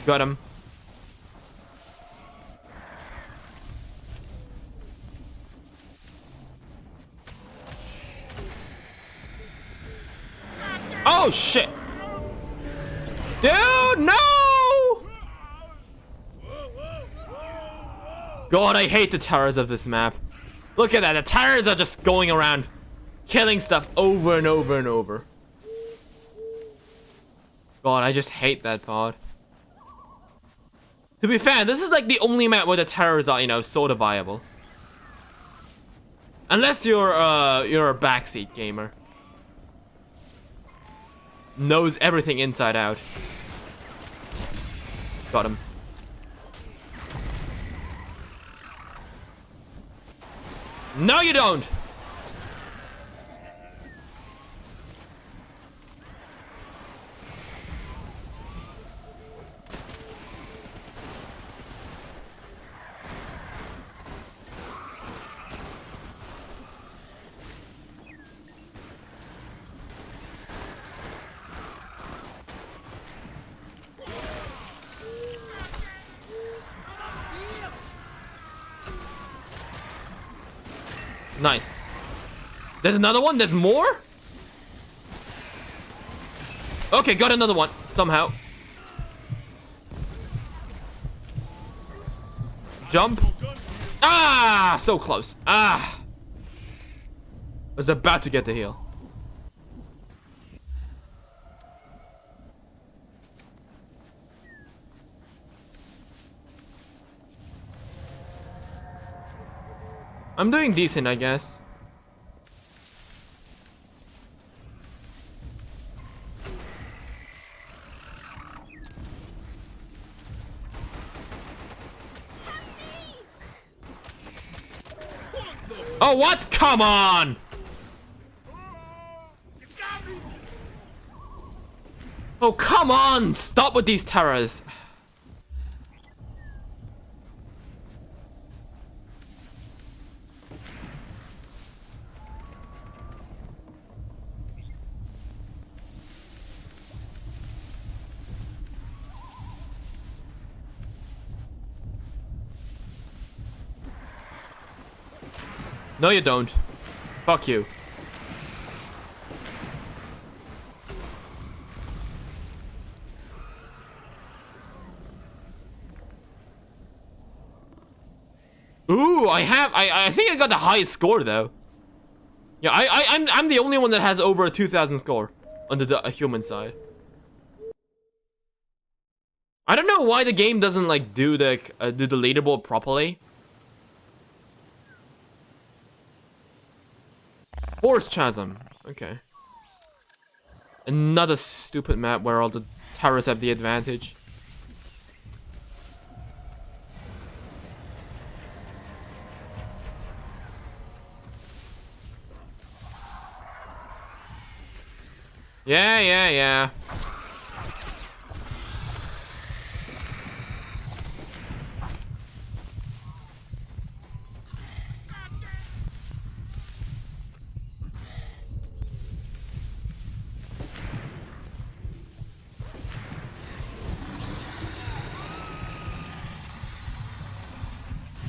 Got him. Oh shit! Dude, no! God, I hate the towers of this map. Look at that, the towers are just going around killing stuff over and over and over. God, I just hate that part. To be fair, this is like the only map where the towers are, you know, sort of viable. Unless you're a backseat gamer. Knows everything inside out. Got him. No, you don't. Nice. There's another one? There's more? Okay, got another one. Somehow. Jump. Ah! So close. Ah! Was about to get the heal. I'm doing decent, I guess. Oh, what? Come on! Oh, come on! Stop with these terrors. No, you don't. Fuck you. Ooh, I think I got the highest score though. Yeah, I'm the only one that has over a 2,000 score on the human side. I don't know why the game doesn't like do the leaderboard properly. Force Chasm. Okay. Another stupid map where all the terrorists have the advantage. Yeah.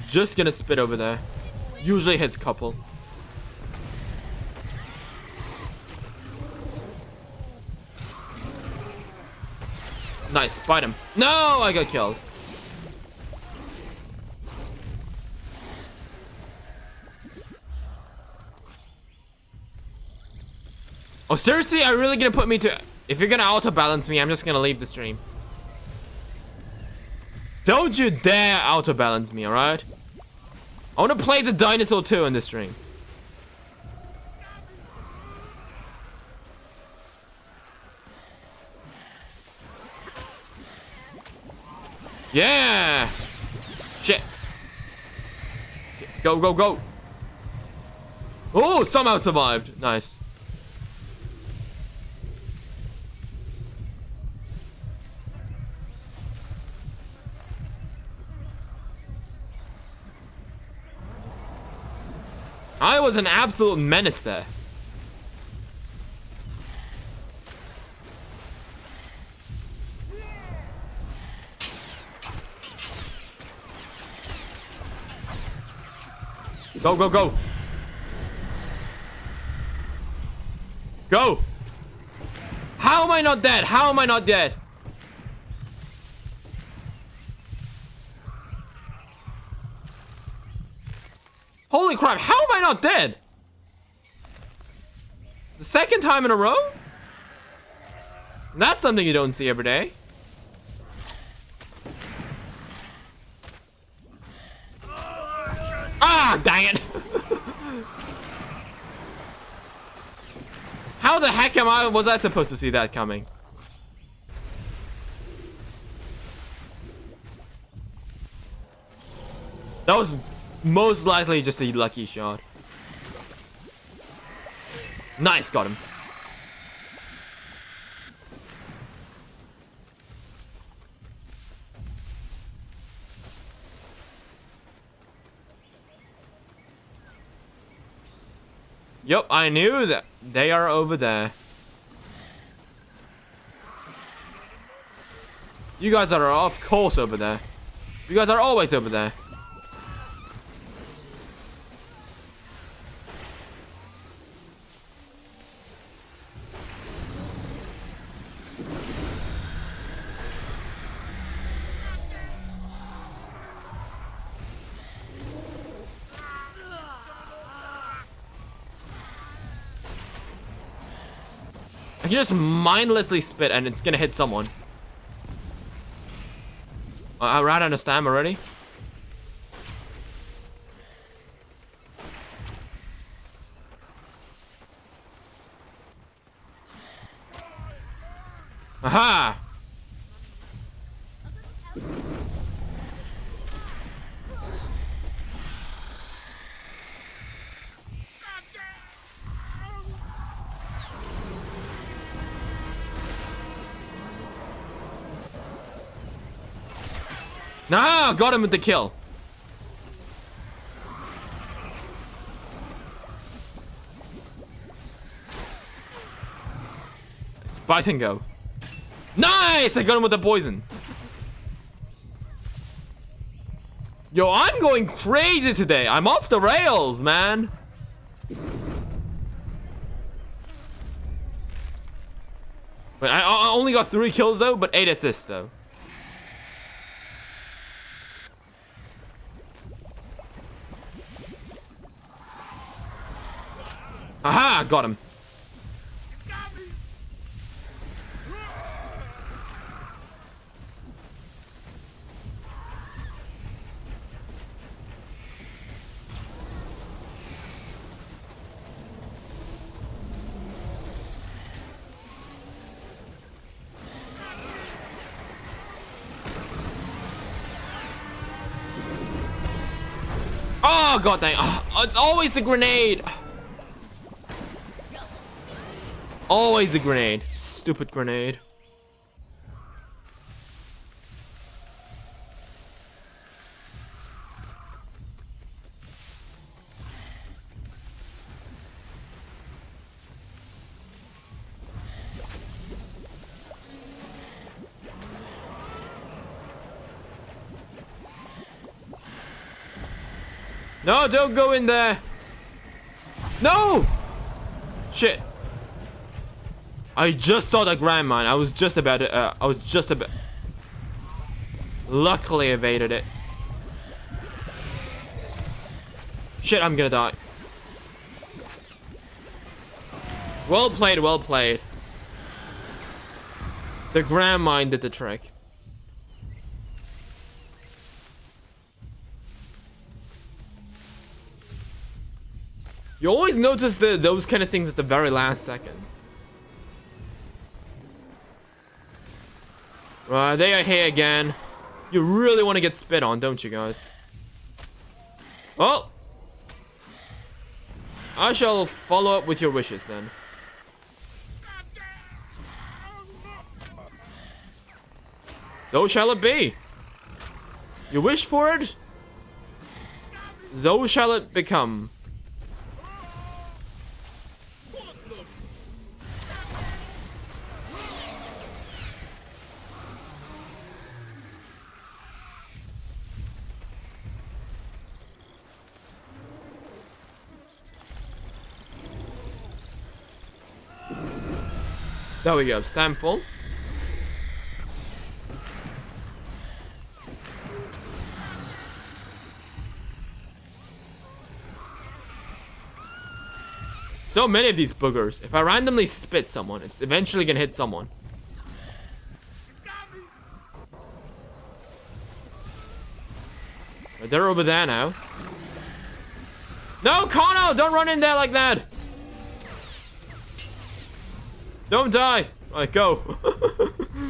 Just gonna spit over there. Usually hits couple. Nice, bite him. No, I got killed. Oh, seriously? Are you really gonna put me to... If you're gonna auto-balance me, I'm just gonna leave the stream. Don't you dare auto-balance me, alright? I wanna play the Dinosaur 2 in this stream. Yeah! Shit. Go. Oh, somehow survived. Nice. I was an absolute menace there. Go. Go. How am I not dead? How am I not dead? Holy crap, how am I not dead? The second time in a row? That's something you don't see every day. Ah, dang it. How the heck was I supposed to see that coming? That was most likely just a lucky shot. Nice, got him. Yep, I knew that they are over there. You guys are of course over there. You guys are always over there. I can just mindlessly spit and it's gonna hit someone. I ran out of stamina already. Aha! Nah, got him with the kill. Bite and go. Nice! I got him with the poison. Yo, I'm going crazy today. I'm off the rails, man. But I only got 3 kills though, but 8 assists though. Aha! Got him. Oh god dang! Oh, it's always a grenade. Always a grenade. Stupid grenade. No, don't go in there. No! Shit. I just saw that grand mine. I was just about to, luckily evaded it. Shit, I'm gonna die. Well played, well played. The grand mine did the trick. You always notice those kind of things at the very last second. Right, they are here again. You really want to get spit on, don't you guys? Oh! I shall follow up with your wishes then. So shall it be. You wish for it? So shall it become. There we go, stamp full. So many of these boogers. If I randomly spit someone, it's eventually gonna hit someone. Right, they're over there now. No, Connor, don't run in there like that. Don't die. Right, go.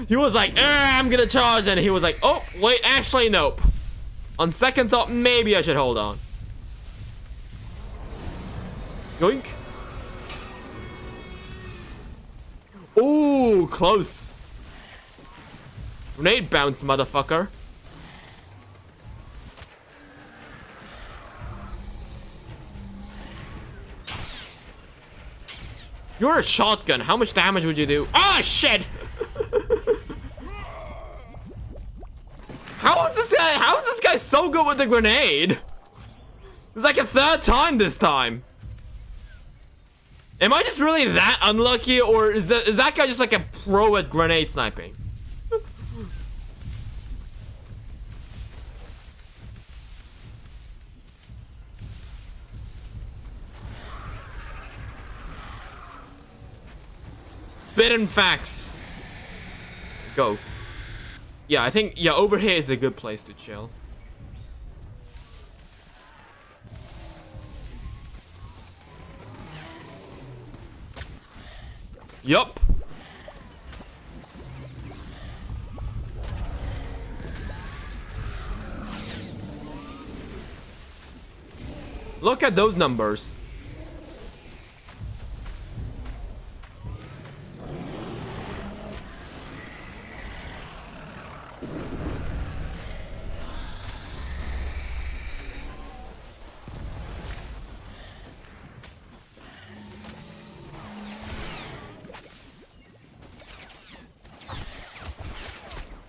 He was like, I'm gonna charge, and he was like, oh, wait, actually, nope. On second thought, maybe I should hold on. Yoink. Ooh, close. Grenade bounce, motherfucker. You're a shotgun. How much damage would you do? Oh, shit! How is this guy so good with the grenade? It's like a third time this time. Am I just really that unlucky, or is that guy just like a pro at grenade sniping? Spittin' facts. Go. Yeah, I think, yeah, over here is a good place to chill. Yup. Look at those numbers.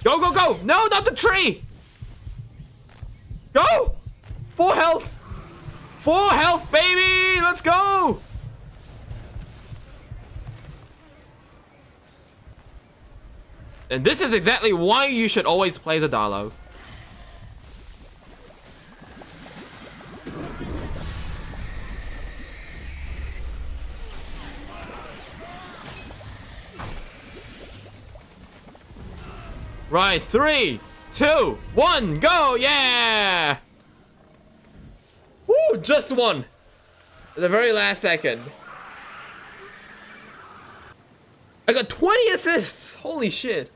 Go, go, go! No, not the tree! Go! 4 health! 4 health, baby! Let's go! And this is exactly why you should always play the Dino. Right, 3, 2, 1, go! Yeah! Woo, just one. At the very last second. I got 20 assists! Holy shit.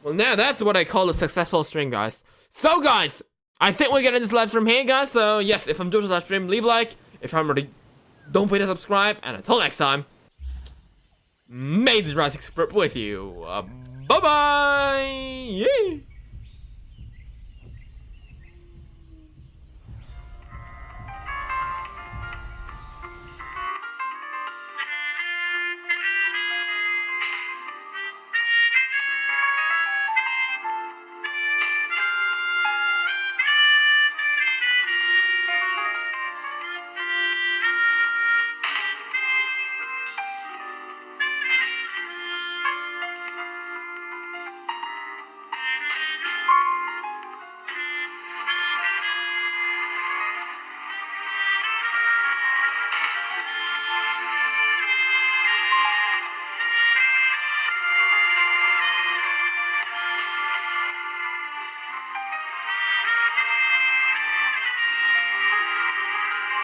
Well, now that's what I call a successful stream, guys. So, guys, I think we're getting this live stream here, guys. So, yes, if I'm doing this live stream, leave a like. If I'm already Don't forget to subscribe, and until next time, may the Jurassic Spirit with you. Bye bye. Yay.